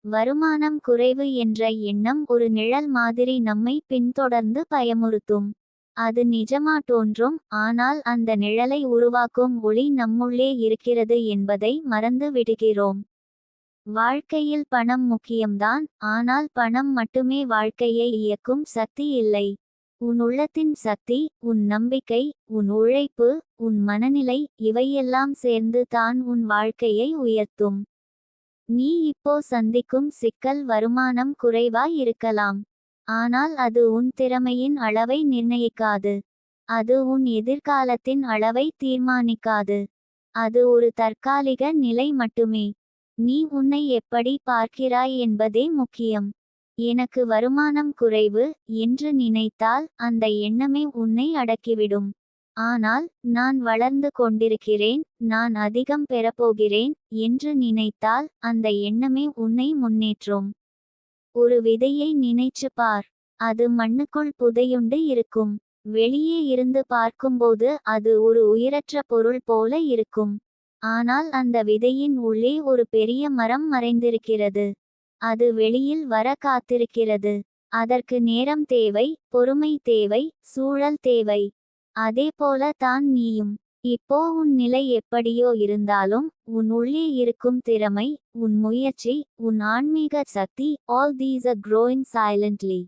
வருமானம் குறைவு என்ற எண்ணம் ஒரு நிழல் மாதிரி நம்மை பின்தொடர்ந்து பயமுறுத்தும். அது நிஜமா தோன்றும், ஆனால் அந்த நிழலை உருவாக்கும் ஒளி நம்முள்ளே இருக்கிறது என்பதை மறந்து விடுகிறோம். வாழ்க்கையில் பணம் முக்கியம்தான், ஆனால் பணம் மட்டுமே வாழ்க்கையை இயக்கும் சக்தி இல்லை. உன் உள்ளத்தின் சக்தி, உன் நம்பிக்கை, உன் உழைப்பு, உன் மனநிலை, இவையெல்லாம் சேர்ந்து தான் உன் வாழ்க்கையை உயர்த்தும். நீ இப்போ சந்திக்கும் சிக்கல் வருமானம் குறைவா இருக்கலாம். ஆனால் அது உன் திறமையின் அளவை நிர்ணயிக்காது. அது உன் எதிர்காலத்தின் அளவை தீர்மானிக்காது. அது ஒரு தற்காலிக நிலை மட்டுமே. நீ உன்னை எப்படி பார்க்கிறாய் என்பதே முக்கியம். எனக்கு வருமானம் குறைவு என்று நினைத்தால் அந்த எண்ணமே உன்னை அடக்கிவிடும். ஆனால் நான் வளர்ந்து கொண்டிருக்கிறேன், நான் அதிகம் பெறப்போகிறேன் என்று நினைத்தால் அந்த எண்ணமே உன்னை முன்னேற்றும். ஒரு விதையை நினைச்சு பார். அது மண்ணுக்குள் புதையுண்டு இருக்கும். வெளியே இருந்து பார்க்கும்போது அது ஒரு உயிரற்ற பொருள் போல இருக்கும். ஆனால் அந்த விதையின் உள்ளே ஒரு பெரிய மரம் மறைந்திருக்கிறது. அது வெளியில் வர காத்திருக்கிறது. அதற்கு நேரம் தேவை, பொறுமை தேவை, சூழல் தேவை. அதேபோல தான் நீயும். இப்போ உன் நிலை எப்படியோ இருந்தாலும், உன் உள்ளே இருக்கும் திறமை, உன் முயற்சி, உன் ஆன்மீக சக்தி, all these are growing silently.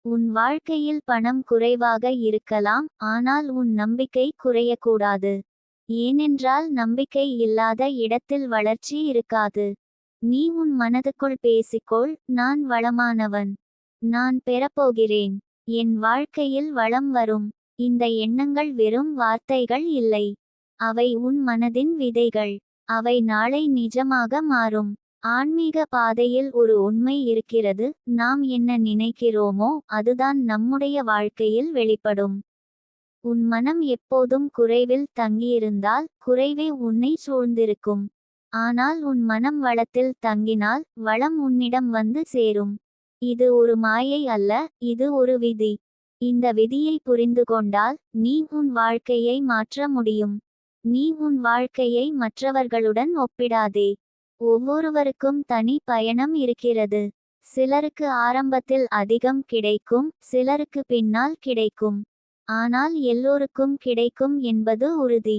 உன் வாழ்க்கையில் பணம் குறைவாக இருக்கலாம், ஆனால் உன் நம்பிக்கை குறையக்கூடாது. ஏனென்றால் நம்பிக்கை இல்லாத இடத்தில் வளர்ச்சி இருக்காது. நீ உன் மனதுக்குள் பேசிக்கொள், நான் வளமானவன். நான் பெறப்போகிறேன். என் வாழ்க்கையில் வளம் வரும். இந்த எண்ணங்கள் வெறும் வார்த்தைகள் இல்லை. அவை உன் மனதின் விதைகள். அவை நாளை நிஜமாக மாறும். ஆன்மீக பாதையில் ஒரு உண்மை இருக்கிறது, நாம் என்ன நினைக்கிறோமோ அதுதான் நம்முடைய வாழ்க்கையில் வெளிப்படும். உன் மனம் எப்போதும் குறைவில் தங்கியிருந்தால் குறைவே உன்னை சூழ்ந்திருக்கும். ஆனால் உன் மனம் வளத்தில் தங்கினால் வளம் உன்னிடம் வந்து சேரும். இது ஒரு மாயை அல்ல, இது ஒரு விதி. இந்த விதியை புரிந்து கொண்டால் நீ உன் வாழ்க்கையை மாற்ற முடியும். நீ உன் வாழ்க்கையை மற்றவர்களுடன் ஒப்பிடாதே. ஒவ்வொருவருக்கும் தனி பயணம் இருக்கிறது. சிலருக்கு ஆரம்பத்தில் அதிகம் கிடைக்கும், சிலருக்கு பின்னால் கிடைக்கும். ஆனால் எல்லோருக்கும் கிடைக்கும் என்பது உறுதி.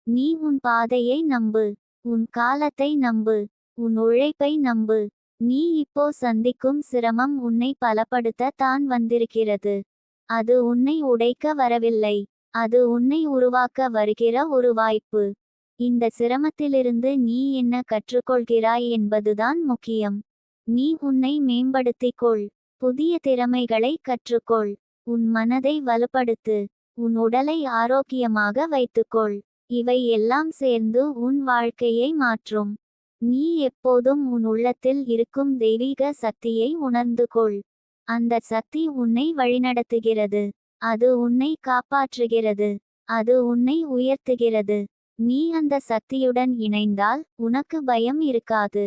நீ உன் பாதையை நம்பு. உன் காலத்தை நம்பு. உன் உழைப்பை நம்பு. நீ இப்போ சந்திக்கும் சிரமம் உன்னை பலப்படுத்த தான் வந்திருக்கிறது. அது உன்னை உடைக்க வரவில்லை. அது உன்னை உருவாக்க வருகிற ஒரு வாய்ப்பு. இந்த சிரமத்திலிருந்து நீ என்ன கற்றுக்கொள்கிறாய் என்பதுதான் முக்கியம். நீ உன்னை மேம்படுத்திக் கொள். புதிய திறமைகளை கற்றுக்கொள். உன் மனதை வலுப்படுத்து. உன் உடலை ஆரோக்கியமாக வைத்துக்கொள். இவை எல்லாம் சேர்ந்து உன் வாழ்க்கையை மாற்றும். நீ எப்போதும் உன் உள்ளத்தில் இருக்கும் தெய்வீக சக்தியை உணர்ந்து கொள். அந்த சக்தி உன்னை வழிநடத்துகிறது. அது உன்னை காப்பாற்றுகிறது. அது உன்னை உயர்த்துகிறது. நீ அந்த சக்தியுடன் இணைந்தால் உனக்கு பயம் இருக்காது.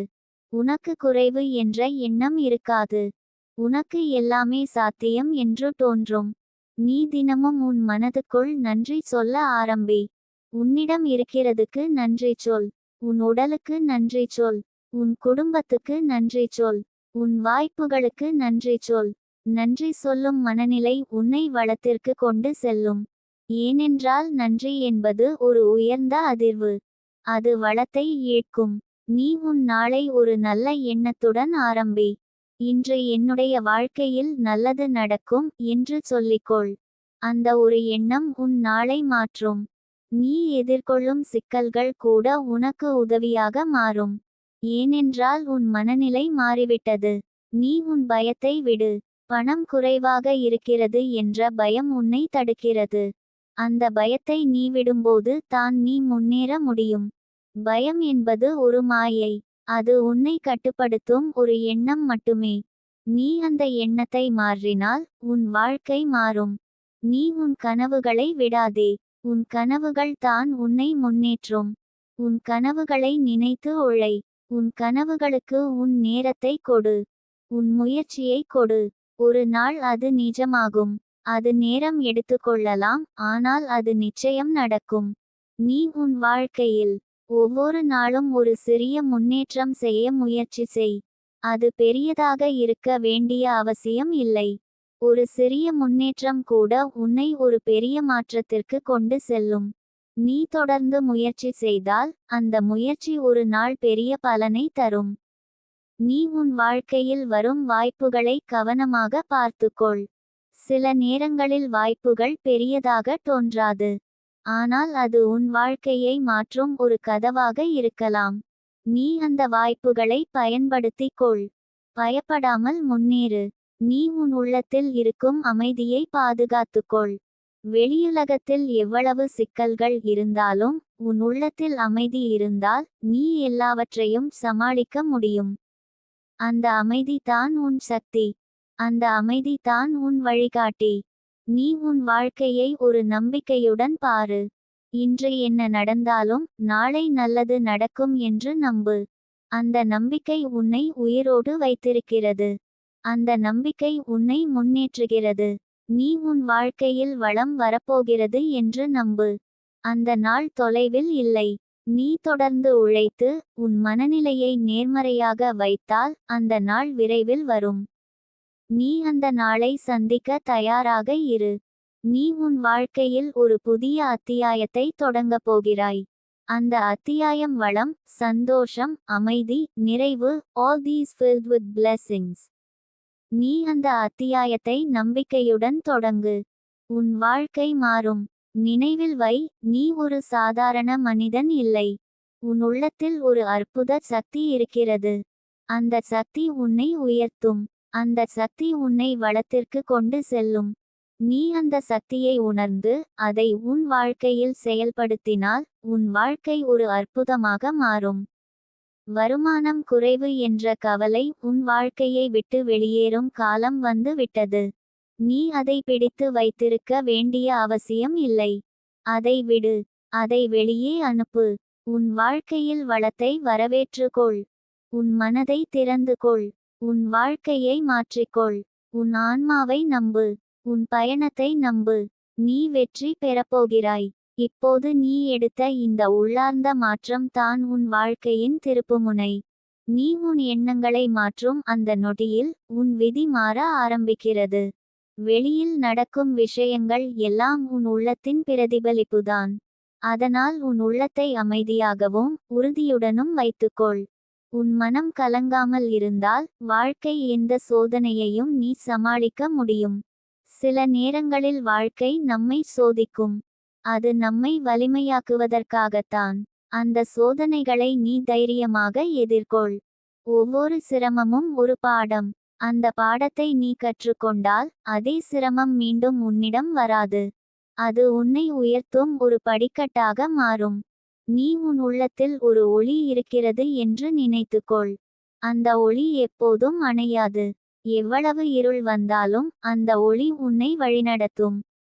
உனக்கு குறைவு என்ற எண்ணம் இருக்காது. உனக்கு எல்லாமே சாத்தியம் என்று தோன்றும். நீ தினமும் உன் மனதுக்குள் நன்றி சொல்ல ஆரம்பி. உன்னிடம் இருக்கிறதுக்கு நன்றி சொல். உன் உடலுக்கு நன்றி சொல். உன் குடும்பத்துக்கு நன்றி சொல். உன் வாய்ப்புகளுக்கு நன்றி சொல். நன்றி சொல்லும் மனநிலை உன்னை வளத்திற்கு கொண்டு செல்லும். ஏனென்றால் நன்றி என்பது ஒரு உயர்ந்த அதிர்வு. அது வளத்தை ஈர்க்கும். நீ உன் நாளை ஒரு நல்ல எண்ணத்துடன் ஆரம்பி. இன்று என்னுடைய வாழ்க்கையில் நல்லது நடக்கும் என்று சொல்லிக்கொள். அந்த ஒரு எண்ணம் உன் நாளை மாற்றும். நீ எதிர்கொள்ளும் சிக்கல்கள் கூட உனக்கு உதவியாக மாறும். ஏனென்றால் உன் மனநிலை மாறிவிட்டது. நீ உன் பயத்தை விடு. பணம் குறைவாக இருக்கிறது என்ற பயம் உன்னை தடுக்கிறது. அந்த பயத்தை நீ விடும்போது தான் நீ முன்னேற முடியும். பயம் என்பது ஒரு மாயை. அது உன்னை கட்டுப்படுத்தும் ஒரு எண்ணம் மட்டுமே. நீ அந்த எண்ணத்தை மாற்றினால் உன் வாழ்க்கை மாறும். நீ உன் கனவுகளை விடாதே. உன் கனவுகள் தான் உன்னை முன்னேற்றும். உன் கனவுகளை நினைத்து உழை. உன் கனவுகளுக்கு உன் நேரத்தை கொடு. உன் முயற்சியை கொடு. ஒரு நாள் அது நிஜமாகும். அது நேரம் எடுத்துக்கொள்ளலாம், ஆனால் அது நிச்சயம் நடக்கும். நீ உன் வாழ்க்கையில் ஒவ்வொரு நாளும் ஒரு சிறிய முன்னேற்றம் செய்ய முயற்சி செய். அது பெரியதாக இருக்க வேண்டிய அவசியம் இல்லை. ஒரு சிறிய முன்னேற்றம் கூட உன்னை ஒரு பெரிய மாற்றத்திற்கு கொண்டு செல்லும். நீ தொடர்ந்து முயற்சி செய்தால் அந்த முயற்சி ஒரு நாள் பெரிய பலனை தரும். நீ உன் வாழ்க்கையில் வரும் வாய்ப்புகளை கவனமாக பார்த்துக்கொள். சில நேரங்களில் வாய்ப்புகள் பெரியதாக தோன்றாது. ஆனால் அது உன் வாழ்க்கையை மாற்றும் ஒரு கதவாக இருக்கலாம். நீ அந்த வாய்ப்புகளை பயன்படுத்திக் கொள். பயப்படாமல் முன்னேறு. நீ உன் உள்ளத்தில் இருக்கும் அமைதியை பாதுகாத்துக்கொள். வெளியுலகத்தில் எவ்வளவு சிக்கல்கள் இருந்தாலும் உன் உள்ளத்தில் அமைதி இருந்தால் நீ எல்லாவற்றையும் சமாளிக்க முடியும். அந்த அமைதி தான் உன் சக்தி. அந்த அமைதி தான் உன் வழிகாட்டி. நீ உன் வாழ்க்கையை ஒரு நம்பிக்கையுடன் பாரு. இன்று என்ன நடந்தாலும் நாளை நல்லது நடக்கும் என்று நம்பு. அந்த நம்பிக்கை உன்னை உயிரோடு வைத்திருக்கிறது. அந்த நம்பிக்கை உன்னை முன்னேற்றுகிறது. நீ உன் வாழ்க்கையில் வளம் வரப்போகிறது என்று நம்பு. அந்த நாள் தொலைவில் இல்லை. நீ தொடர்ந்து உழைத்து உன் மனநிலையை நேர்மறையாக வைத்தால் அந்த நாள் விரைவில் வரும். நீ அந்த நாளை சந்திக்க தயாராக இரு. நீ உன் வாழ்க்கையில் ஒரு புதிய அத்தியாயத்தை தொடங்கப் போகிறாய். அந்த அத்தியாயம் வளம், சந்தோஷம், அமைதி, நிறைவு, all these filled with blessings. நீ அந்த அத்தியாயத்தை நம்பிக்கையுடன் தொடங்கு. உன் வாழ்க்கை மாறும். நினைவில் வை, நீ ஒரு சாதாரண மனிதன் இல்லை. உன் உள்ளத்தில் ஒரு அற்புத சக்தி இருக்கிறது. அந்த சக்தி உன்னை உயர்த்தும். அந்த சக்தி உன்னை வளத்திற்கு கொண்டு செல்லும். நீ அந்த சக்தியை உணர்ந்து அதை உன் வாழ்க்கையில் செயல்படுத்தினால் உன் வாழ்க்கை ஒரு அற்புதமாக மாறும். வருமானம் குறைவு என்ற கவலை உன் வாழ்க்கையை விட்டு வெளியேறும் காலம் வந்து விட்டது. நீ அதை பிடித்து வைத்திருக்க வேண்டிய அவசியம் இல்லை. அதை விடு. அதை வெளியே அனுப்பு. உன் வாழ்க்கையில் வளத்தை வரவேற்றுக்கொள். உன் மனதை திறந்து கொள். உன் வாழ்க்கையை மாற்றிக்கொள். உன் ஆன்மாவை நம்பு. உன் பயணத்தை நம்பு. நீ வெற்றி பெறப்போகிறாய். இப்போது நீ எடுத்த இந்த உள்ளார்ந்த மாற்றம் தான் உன் வாழ்க்கையின் திருப்புமுனை. நீ உன் எண்ணங்களை மாற்றும் அந்த நொடியில் உன் விதி மாற ஆரம்பிக்கிறது. வெளியில் நடக்கும் விஷயங்கள் எல்லாம் உன் உள்ளத்தின் பிரதிபலிப்புதான். அதனால் உன் உள்ளத்தை அமைதியாகவும் உறுதியுடனும் வைத்துக்கொள். உன் மனம் கலங்காமல் இருந்தால் வாழ்க்கை எந்த சோதனையையும் நீ சமாளிக்க முடியும். சில நேரங்களில் வாழ்க்கை நம்மை சோதிக்கும். அது நம்மை வலிமையாக்குவதற்காகத்தான். அந்த சோதனைகளை நீ தைரியமாக எதிர்கொள். ஒவ்வொரு சிரமமும் ஒரு பாடம். அந்த பாடத்தை நீ கற்றுக்கொண்டால் அதே சிரமம் மீண்டும் உன்னிடம் வராது. அது உன்னை உயர்த்தும் ஒரு படிக்கட்டாக மாறும். நீ உன் உள்ளத்தில் ஒரு ஒளி இருக்கிறது என்று நினைத்துக்கொள். அந்த ஒளி எப்போதும் அணையாது. எவ்வளவு இருள் வந்தாலும் அந்த ஒளி உன்னை வழிநடத்தும்.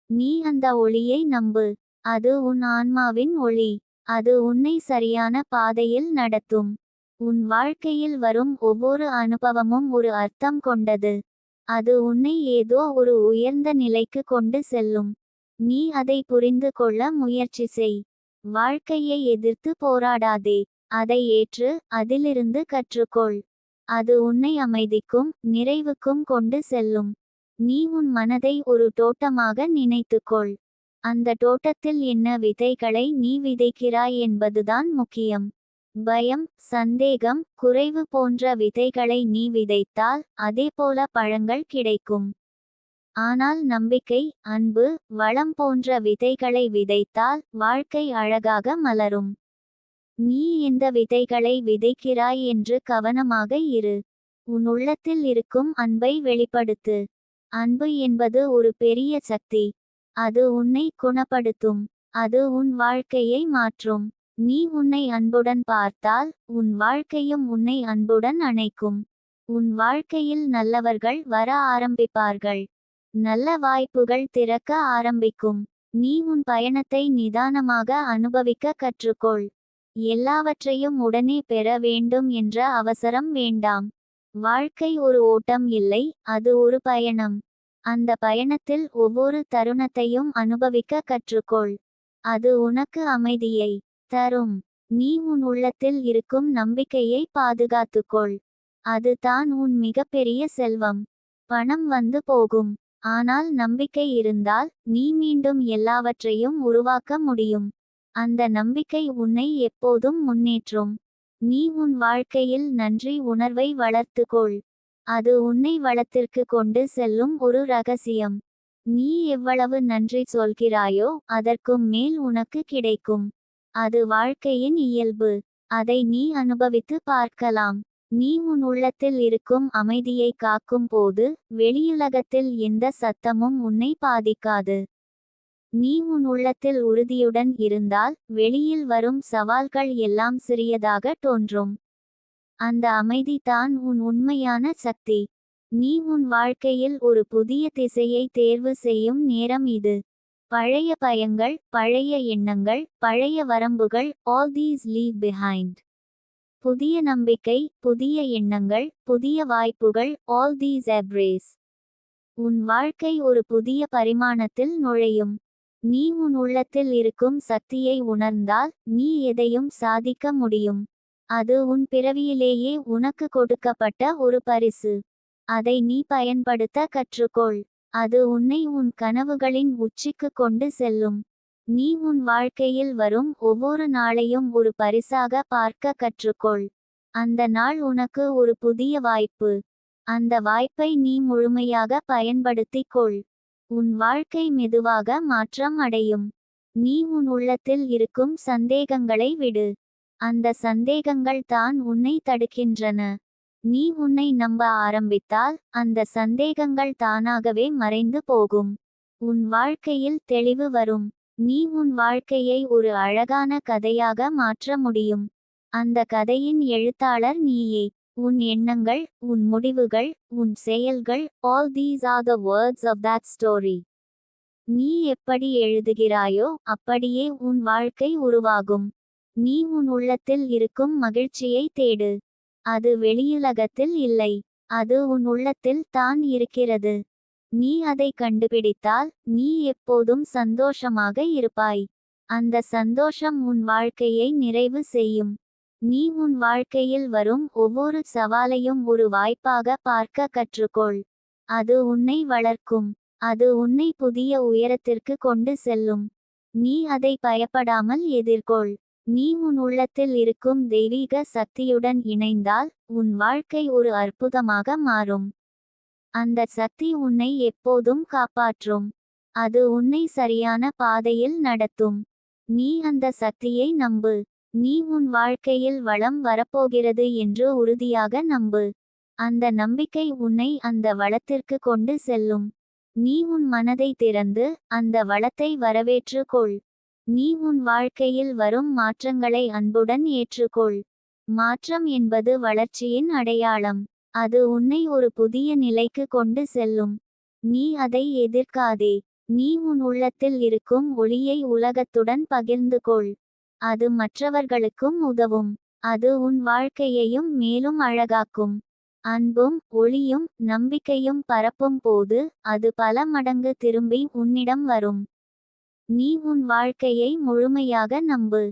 நீ அந்த ஒளியை நம்பு. அது உன் ஆன்மாவின் ஒளி. அது உன்னை சரியான பாதையில் நடத்தும். உன் வாழ்க்கையில் வரும் ஒவ்வொரு அனுபவமும் ஒரு அர்த்தம் கொண்டது. அது உன்னை ஏதோ ஒரு உயர்ந்த நிலைக்கு கொண்டு செல்லும். நீ அதை புரிந்து கொள்ள முயற்சி செய். வாழ்க்கையை எதிர்த்து போராடாதே. அதை ஏற்று அதிலிருந்து கற்றுக்கொள். அது உன்னை அமைதிக்கும் நிறைவுக்கும் கொண்டு செல்லும். நீ உன் மனதை ஒரு தோட்டமாக நினைத்துக்கொள். அந்த தோட்டத்தில் என்ன விதைகளை நீ விதைக்கிறாய் என்பதுதான் முக்கியம். பயம், சந்தேகம், குறைவு போன்ற விதைகளை நீ விதைத்தால் அதேபோல பழங்கள் கிடைக்கும். ஆனால் நம்பிக்கை, அன்பு, வளம் போன்ற விதைகளை விதைத்தால் வாழ்க்கை அழகாக மலரும். நீ எந்த விதைகளை விதைக்கிறாய் என்று கவனமாக இரு. உன் உள்ளத்தில் இருக்கும் அன்பை வெளிப்படுத்து. அன்பு என்பது ஒரு பெரிய சக்தி. அது உன்னை குணப்படுத்தும். அது உன் வாழ்க்கையை மாற்றும். நீ உன்னை அன்புடன் பார்த்தால் உன் வாழ்க்கையும் உன்னை அன்புடன் அணைக்கும். உன் வாழ்க்கையில் நல்லவர்கள் வர ஆரம்பிப்பார்கள். நல்ல வாய்ப்புகள் திறக்க ஆரம்பிக்கும். நீ உன் பயணத்தை நிதானமாக அனுபவிக்க கற்றுக்கொள். எல்லாவற்றையும் உடனே பெற வேண்டும் என்ற அவசரம் வேண்டாம். வாழ்க்கை ஒரு ஓட்டம் இல்லை, அது ஒரு பயணம். அந்த பயணத்தில் ஒவ்வொரு தருணத்தையும் அனுபவிக்க கற்றுக்கொள். அது உனக்கு அமைதியை தரும். நீ உன் உள்ளத்தில் இருக்கும் நம்பிக்கையை பாதுகாத்துக்கொள். அது தான் உன் மிகப்பெரிய செல்வம். பணம் வந்து போகும். ஆனால் நம்பிக்கை இருந்தால் நீ மீண்டும் எல்லாவற்றையும் உருவாக்க முடியும். அந்த நம்பிக்கை உன்னை எப்போதும் முன்னேற்றும். நீ உன் வாழ்க்கையில் நன்றி உணர்வை வளர்த்துக்கொள். அது உன்னை வளத்திற்கு கொண்டு செல்லும் ஒரு ரகசியம். நீ எவ்வளவு நன்றி சொல்கிறாயோ அதற்கும் மேல் உனக்கு கிடைக்கும். அது வாழ்க்கையின் இயல்பு. அதை நீ அனுபவித்து பார்க்கலாம். நீ உன் உள்ளத்தில் இருக்கும் அமைதியை காக்கும் போது வெளியுலகத்தில் எந்த சத்தமும் உன்னை பாதிக்காது. நீ உன் உள்ளத்தில் உறுதியுடன் இருந்தால் வெளியில் வரும் சவால்கள் எல்லாம் சிறியதாக தோன்றும். அந்த அமைதி தான் உன் உண்மையான சக்தி. நீ உன் வாழ்க்கையில் ஒரு புதிய திசையை தேர்வு செய்யும் நேரம் இது. பழைய பயங்கள், பழைய எண்ணங்கள், பழைய வரம்புகள், all these leave behind. புதிய நம்பிக்கை, புதிய எண்ணங்கள், புதிய வாய்ப்புகள், all these embrace. உன் வாழ்க்கை ஒரு புதிய பரிமாணத்தில் நுழையும். நீ உன் உள்ளத்தில் இருக்கும் சக்தியை உணர்ந்தால் நீ எதையும் சாதிக்க முடியும். அது உன் பிறவியிலேயே உனக்கு கொடுக்கப்பட்ட ஒரு பரிசு. அதை நீ பயன்படுத்த கற்றுக்கொள். அது உன்னை உன் கனவுகளின் உச்சிக்கு கொண்டு செல்லும். நீ உன் வாழ்க்கையில் வரும் ஒவ்வொரு நாளையும் ஒரு பரிசாக பார்க்க கற்றுக்கொள். அந்த நாள் உனக்கு ஒரு புதிய வாய்ப்பு. அந்த வாய்ப்பை நீ முழுமையாக பயன்படுத்திக் கொள். உன் வாழ்க்கை மெதுவாக மாற்றம் அடையும். நீ உன் உள்ளத்தில் இருக்கும் சந்தேகங்களை விடு. அந்த சந்தேகங்கள் தான் உன்னை தடுக்கின்றன. நீ உன்னை நம்ப ஆரம்பித்தால் அந்த சந்தேகங்கள் தானாகவே மறைந்து போகும். உன் வாழ்க்கையில் தெளிவு வரும். நீ உன் வாழ்க்கையை ஒரு அழகான கதையாக மாற்ற முடியும். அந்த கதையின் எழுத்தாளர் நீயே. உன் எண்ணங்கள், உன் முடிவுகள், உன் செயல்கள், all these are the words of that story. நீ எப்படி எழுதுகிறாயோ அப்படியே உன் வாழ்க்கை உருவாகும். நீ உன் உள்ளத்தில் இருக்கும் மகிழ்ச்சியை தேடு. அது வெளியுலகத்தில் இல்லை. அது உன் உள்ளத்தில் தான் இருக்கிறது. நீ அதை கண்டுபிடித்தால் நீ எப்போதும் சந்தோஷமாக இருப்பாய். அந்த சந்தோஷம் உன் வாழ்க்கையை நிறைவு செய்யும். நீ உன் வாழ்க்கையில் வரும் ஒவ்வொரு சவாலையும் ஒரு வாய்ப்பாக பார்க்க கற்றுக்கொள். அது உன்னை வளர்க்கும். அது உன்னை புதிய உயரத்திற்கு கொண்டு செல்லும். நீ அதை பயப்படாமல் எதிர்கொள். நீ உன் உள்ளத்தில் இருக்கும் தெய்வீக சக்தியுடன் இணைந்தால் உன் வாழ்க்கை ஒரு அற்புதமாக மாறும். அந்த சக்தி உன்னை எப்போதும் காப்பாற்றும். அது உன்னை சரியான பாதையில் நடத்தும். நீ அந்த சக்தியை நம்பு. நீ உன் வாழ்க்கையில் வளம் வரப்போகிறது என்று உறுதியாக நம்பு. அந்த நம்பிக்கை உன்னை அந்த வளத்திற்கு கொண்டு செல்லும். நீ உன் மனதை திறந்து அந்த வளத்தை வரவேற்று கொள். நீ உன் வாழ்க்கையில் வரும் மாற்றங்களை அன்புடன் ஏற்றுக்கொள். மாற்றம் என்பது வளர்ச்சியின் அடையாளம். அது உன்னை ஒரு புதிய நிலைக்கு கொண்டு செல்லும். நீ அதை எதிர்க்காதே. நீ உன் உள்ளத்தில் இருக்கும் ஒளியை உலகத்துடன் பகிர்ந்து கொள். அது மற்றவர்களுக்கும் உதவும். அது உன் வாழ்க்கையையும் மேலும் அழகாக்கும். அன்பும் ஒளியும் நம்பிக்கையும் பரப்பும் போது அது பல மடங்கு திரும்பி உன்னிடம் வரும். நீ உன் வாழ்க்கையை முழுமையாக நம்பு.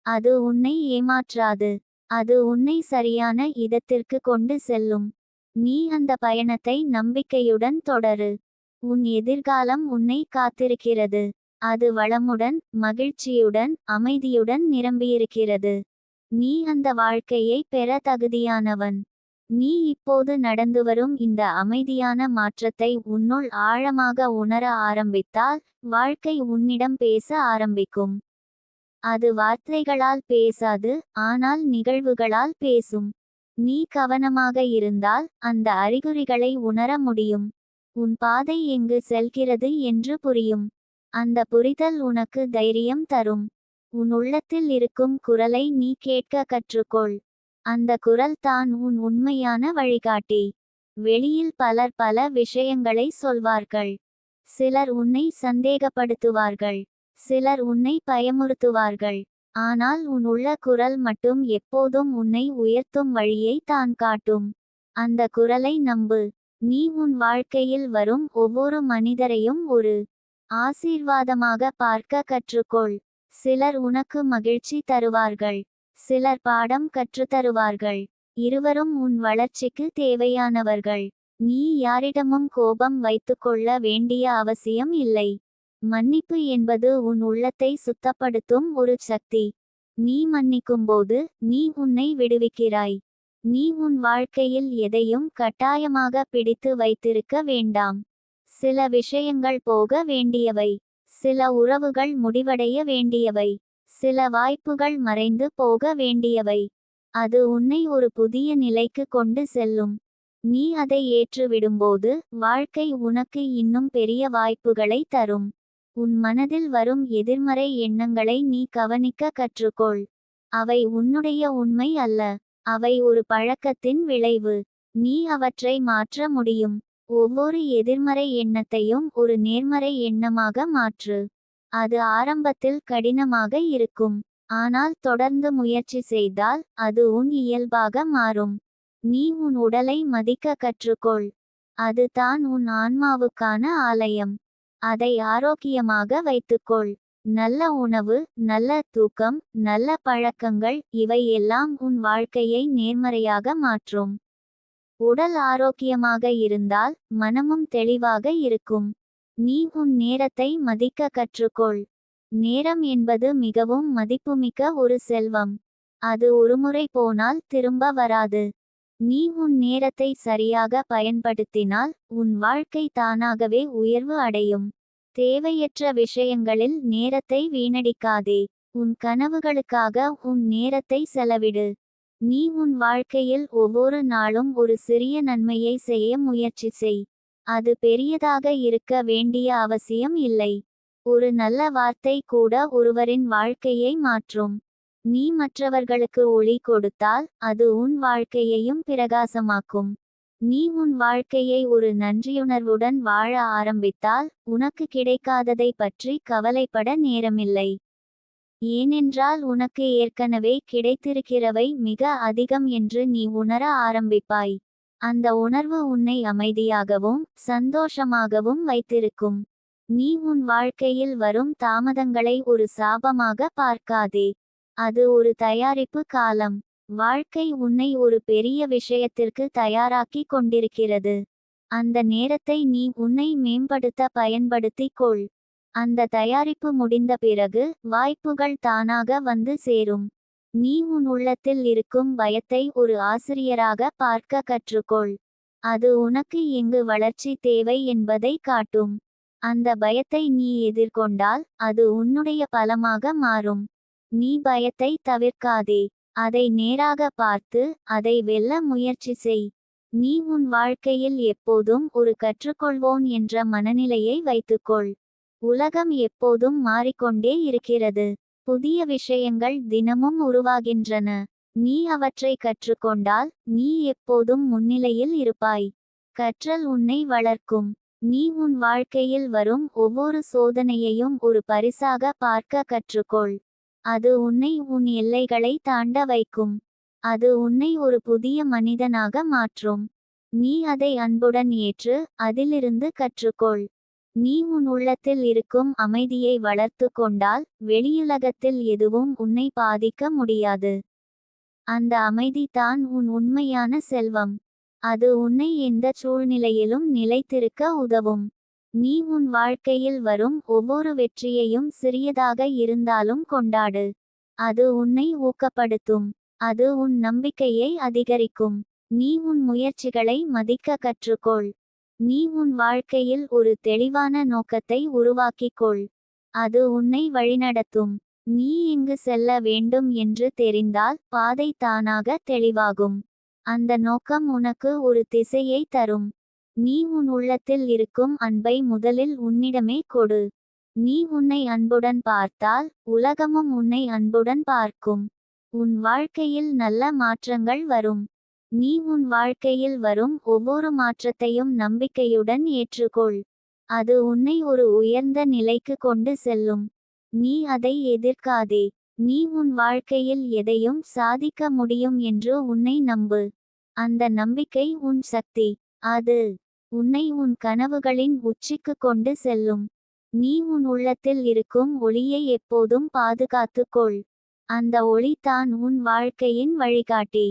அது உன்னை ஏமாற்றாது. அது உன்னை சரியான இடத்திற்கு கொண்டு செல்லும். நீ அந்த பயணத்தை நம்பிக்கையுடன் தொடரு. உன் எதிர்காலம் உன்னை காத்திருக்கிறது. அது வளமுடன், மகிழ்ச்சியுடன், அமைதியுடன் நிரம்பியிருக்கிறது. நீ அந்த வாழ்க்கையை பெற தகுதியானவன். நீ இப்போது நடந்து வரும் இந்த அமைதியான மாற்றத்தை உன்னுள் ஆழமாக உணர ஆரம்பித்தால் வாழ்க்கை உன்னிடம் பேச ஆரம்பிக்கும். அது வார்த்தைகளால் பேசாது, ஆனால் நிகழ்வுகளால் பேசும். நீ கவனமாக இருந்தால் அந்த அறிகுறிகளை உணர முடியும். உன் பாதை எங்கு செல்கிறது என்று புரியும். அந்த புரிதல் உனக்கு தைரியம் தரும். உன் உள்ளத்தில் இருக்கும் குரலை நீ கேட்க கற்றுக்கொள். அந்த குரல் தான் உன் உண்மையான வழிகாட்டி. வெளியில் பலர் பல விஷயங்களை சொல்வார்கள். சிலர் உன்னை சந்தேகப்படுத்துவார்கள். சிலர் உன்னை பயமுறுத்துவார்கள். ஆனால் உன் உள்ள குரல் மட்டும் எப்போதும் உன்னை உயர்த்தும் வழியை தான் காட்டும். அந்த குரலை நம்பு. நீ உன் வாழ்க்கையில் வரும் ஒவ்வொரு மனிதரையும் ஒரு ஆசீர்வாதமாக பார்க்க கற்றுக்கொள். சிலர் உனக்கு மகிழ்ச்சி தருவார்கள். சிலர் பாடம் கற்றுத்தருவார்கள். இருவரும் உன் வளர்ச்சிக்கு தேவையானவர்கள். நீ யாரிடமும் கோபம் வைத்துக்கொள்ள வேண்டிய அவசியம் இல்லை. மன்னிப்பு என்பது உன் உள்ளத்தை சுத்தப்படுத்தும் ஒரு சக்தி. நீ மன்னிக்கும்போது நீ உன்னை விடுவிக்கிறாய். நீ உன் வாழ்க்கையில் எதையும் கட்டாயமாக பிடித்து வைத்திருக்க வேண்டாம். சில விஷயங்கள் போக வேண்டியவை. சில உறவுகள் முடிவடைய வேண்டியவை. சில வாய்ப்புகள் மறைந்து போக வேண்டியவை. அது உன்னை ஒரு புதிய நிலைக்கு கொண்டு செல்லும். நீ அதை ஏற்றுவிடும்போது வாழ்க்கை உனக்கு இன்னும் பெரிய வாய்ப்புகளை தரும். உன் மனதில் வரும் எதிர்மறை எண்ணங்களை நீ கவனிக்க கற்றுக்கொள். அவை உன்னுடைய உண்மை அல்ல. அவை ஒரு பழக்கத்தின் விளைவு. நீ அவற்றை மாற்ற முடியும். ஒவ்வொரு எதிர்மறை எண்ணத்தையும் ஒரு நேர்மறை எண்ணமாக மாற்று. அது ஆரம்பத்தில் கடினமாக இருக்கும். ஆனால் தொடர்ந்து முயற்சி செய்தால் அது உன் இயல்பாக மாறும். நீ உன் உடலை மதிக்க கற்றுக்கொள். அது தான் உன் ஆன்மாவுக்கான ஆலயம். அதை ஆரோக்கியமாக வைத்துக்கொள். நல்ல உணவு, நல்ல தூக்கம், நல்ல பழக்கங்கள் இவை எல்லாம் உன் வாழ்க்கையை நேர்மறையாக மாற்றும். உடல் ஆரோக்கியமாக இருந்தால் மனமும் தெளிவாக இருக்கும். நீ உன் நேரத்தை மதிக்க கற்றுக்கொள். நேரம் என்பது மிகவும் மதிப்புமிக்க ஒரு செல்வம். அது ஒருமுறை போனால் திரும்ப வராது. நீ உன் நேரத்தை சரியாக பயன்படுத்தினால் உன் வாழ்க்கை தானாகவே உயர்வு அடையும். தேவையற்ற விஷயங்களில் நேரத்தை வீணடிக்காதே. உன் கனவுகளுக்காக உன் நேரத்தை செலவிடு. நீ உன் வாழ்க்கையில் ஒவ்வொரு நாளும் ஒரு சிறிய நன்மையை செய்ய முயற்சி செய். அது பெரியதாக இருக்க வேண்டிய அவசியம் இல்லை. ஒரு நல்ல வார்த்தை கூட ஒருவரின் வாழ்க்கையை மாற்றும். நீ மற்றவர்களுக்கு ஒளி கொடுத்தால் அது உன் வாழ்க்கையையும் பிரகாசமாக்கும். நீ உன் வாழ்க்கையை ஒரு நன்றியுணர்வுடன் வாழ ஆரம்பித்தால் உனக்கு கிடைக்காததை பற்றி கவலைப்பட நேரமில்லை. ஏனென்றால் உனக்கு ஏற்கனவே கிடைத்திருக்கிறவை மிக அதிகம் என்று நீ உணர ஆரம்பிப்பாய். அந்த உணர்வு உன்னை அமைதியாகவும் சந்தோஷமாகவும் வைத்திருக்கும். நீ உன் வாழ்க்கையில் வரும் தாமதங்களை ஒரு சாபமாக பார்க்காதே. அது ஒரு தயாரிப்பு காலம். வாழ்க்கை உன்னை ஒரு பெரிய விஷயத்திற்கு தயாராக்கி கொண்டிருக்கிறது. அந்த நேரத்தை நீ உன்னை மேம்படுத்த பயன்படுத்திக் கொள். அந்த தயாரிப்பு முடிந்த பிறகு வாய்ப்புகள் தானாக வந்து சேரும். நீ உன் உள்ளத்தில் இருக்கும் பயத்தை ஒரு ஆசிரியராக பார்க்க கற்றுக்கொள். அது உனக்கு எங்கு வளர்ச்சி தேவை என்பதை காட்டும். அந்த பயத்தை நீ எதிர்கொண்டால் அது உன்னுடைய பலமாக மாறும். நீ பயத்தை தவிர்க்காதே. அதை நேராக பார்த்து அதை வெல்ல முயற்சி செய். நீ உன் வாழ்க்கையில் எப்போதும் ஒரு கற்றுக்கொள்வோன் என்ற மனநிலையை வைத்துக்கொள். உலகம் எப்போதும் மாறிக்கொண்டே இருக்கிறது. புதிய விஷயங்கள் தினமும் உருவாகின்றன. நீ அவற்றை கற்றுக்கொண்டால் நீ எப்போதும் முன்னிலையில் இருப்பாய். கற்றல் உன்னை வளர்க்கும். நீ உன் வாழ்க்கையில் வரும் ஒவ்வொரு சோதனையையும் ஒரு பரிசாக பார்க்க கற்றுக்கொள். அது உன்னை உன் எல்லைகளை தாண்ட வைக்கும். அது உன்னை ஒரு புதிய மனிதனாக மாற்றும். நீ அதை அன்புடன் ஏற்று அதிலிருந்து கற்றுக்கொள். நீ உன் உள்ளத்தில் இருக்கும் அமைதியை வளர்த்து கொண்டால் வெளியுலகத்தில் எதுவும் உன்னை பாதிக்க முடியாது. அந்த அமைதி தான் உன் உண்மையான செல்வம். அது உன்னை எந்த சூழ்நிலையிலும் நிலைத்திருக்க உதவும். நீ உன் வாழ்க்கையில் வரும் ஒவ்வொரு வெற்றியையும் சிறியதாக இருந்தாலும் கொண்டாடு. அது உன்னை ஊக்கப்படுத்தும். அது உன் நம்பிக்கையை அதிகரிக்கும். நீ உன் முயற்சிகளை மதிக்க கற்றுக்கொள். நீ உன் வாழ்க்கையில் ஒரு தெளிவான நோக்கத்தை உருவாக்கிக் கொள். அது உன்னை வழிநடத்தும். நீ எங்கு செல்ல வேண்டும் என்று தெரிந்தால் பாதை தானாக தெளிவாகும். அந்த நோக்கம் உனக்கு ஒரு திசையை தரும். நீ உன் உள்ளத்தில் இருக்கும் அன்பை முதலில் உன்னிடமே கொடு. நீ உன்னை அன்புடன் பார்த்தால் உலகமும் உன்னை அன்புடன் பார்க்கும். உன் வாழ்க்கையில் நல்ல மாற்றங்கள் வரும். நீ உன் வாழ்க்கையில் வரும் ஒவ்வொரு மாற்றத்தையும் நம்பிக்கையுடன் ஏற்றுக்கொள். அது உன்னை ஒரு உயர்ந்த நிலைக்கு கொண்டு செல்லும். நீ அதை எதிர்க்காதே. நீ உன் வாழ்க்கையில் எதையும் சாதிக்க முடியும் என்று உன்னை நம்பு. அந்த நம்பிக்கை உன் சக்தி. அது உன்னை உன் கனவுகளின் உச்சிக்கு கொண்டு செல்லும். நீ உன் உள்ளத்தில் இருக்கும் ஒளியை எப்போதும் பாதுகாத்துக் கொள். அந்த ஒளி தான் உன் வாழ்க்கையின் வழிகாட்டி.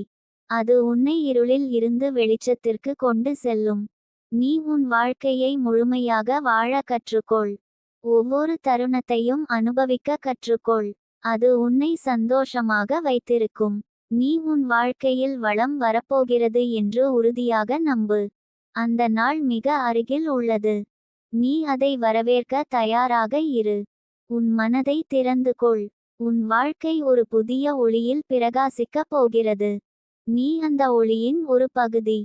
அது உன்னை இருளில் இருந்து வெளிச்சத்திற்கு கொண்டு செல்லும். நீ உன் வாழ்க்கையை முழுமையாக வாழ கற்றுக்கொள். ஒவ்வொரு தருணத்தையும் அனுபவிக்க கற்றுக்கொள். அது உன்னை சந்தோஷமாக வைத்திருக்கும். நீ உன் வாழ்க்கையில் வளம் வரப்போகிறது என்று உறுதியாக நம்பு. அந்த நாள் மிக அருகில் உள்ளது. நீ அதை வரவேற்க தயாராக இரு. உன் மனதை திறந்து கொள். உன் வாழ்க்கை ஒரு புதிய ஒளியில் பிரகாசிக்கப் போகிறது. நீ அந்த ஒளியின் ஒரு பகுதி.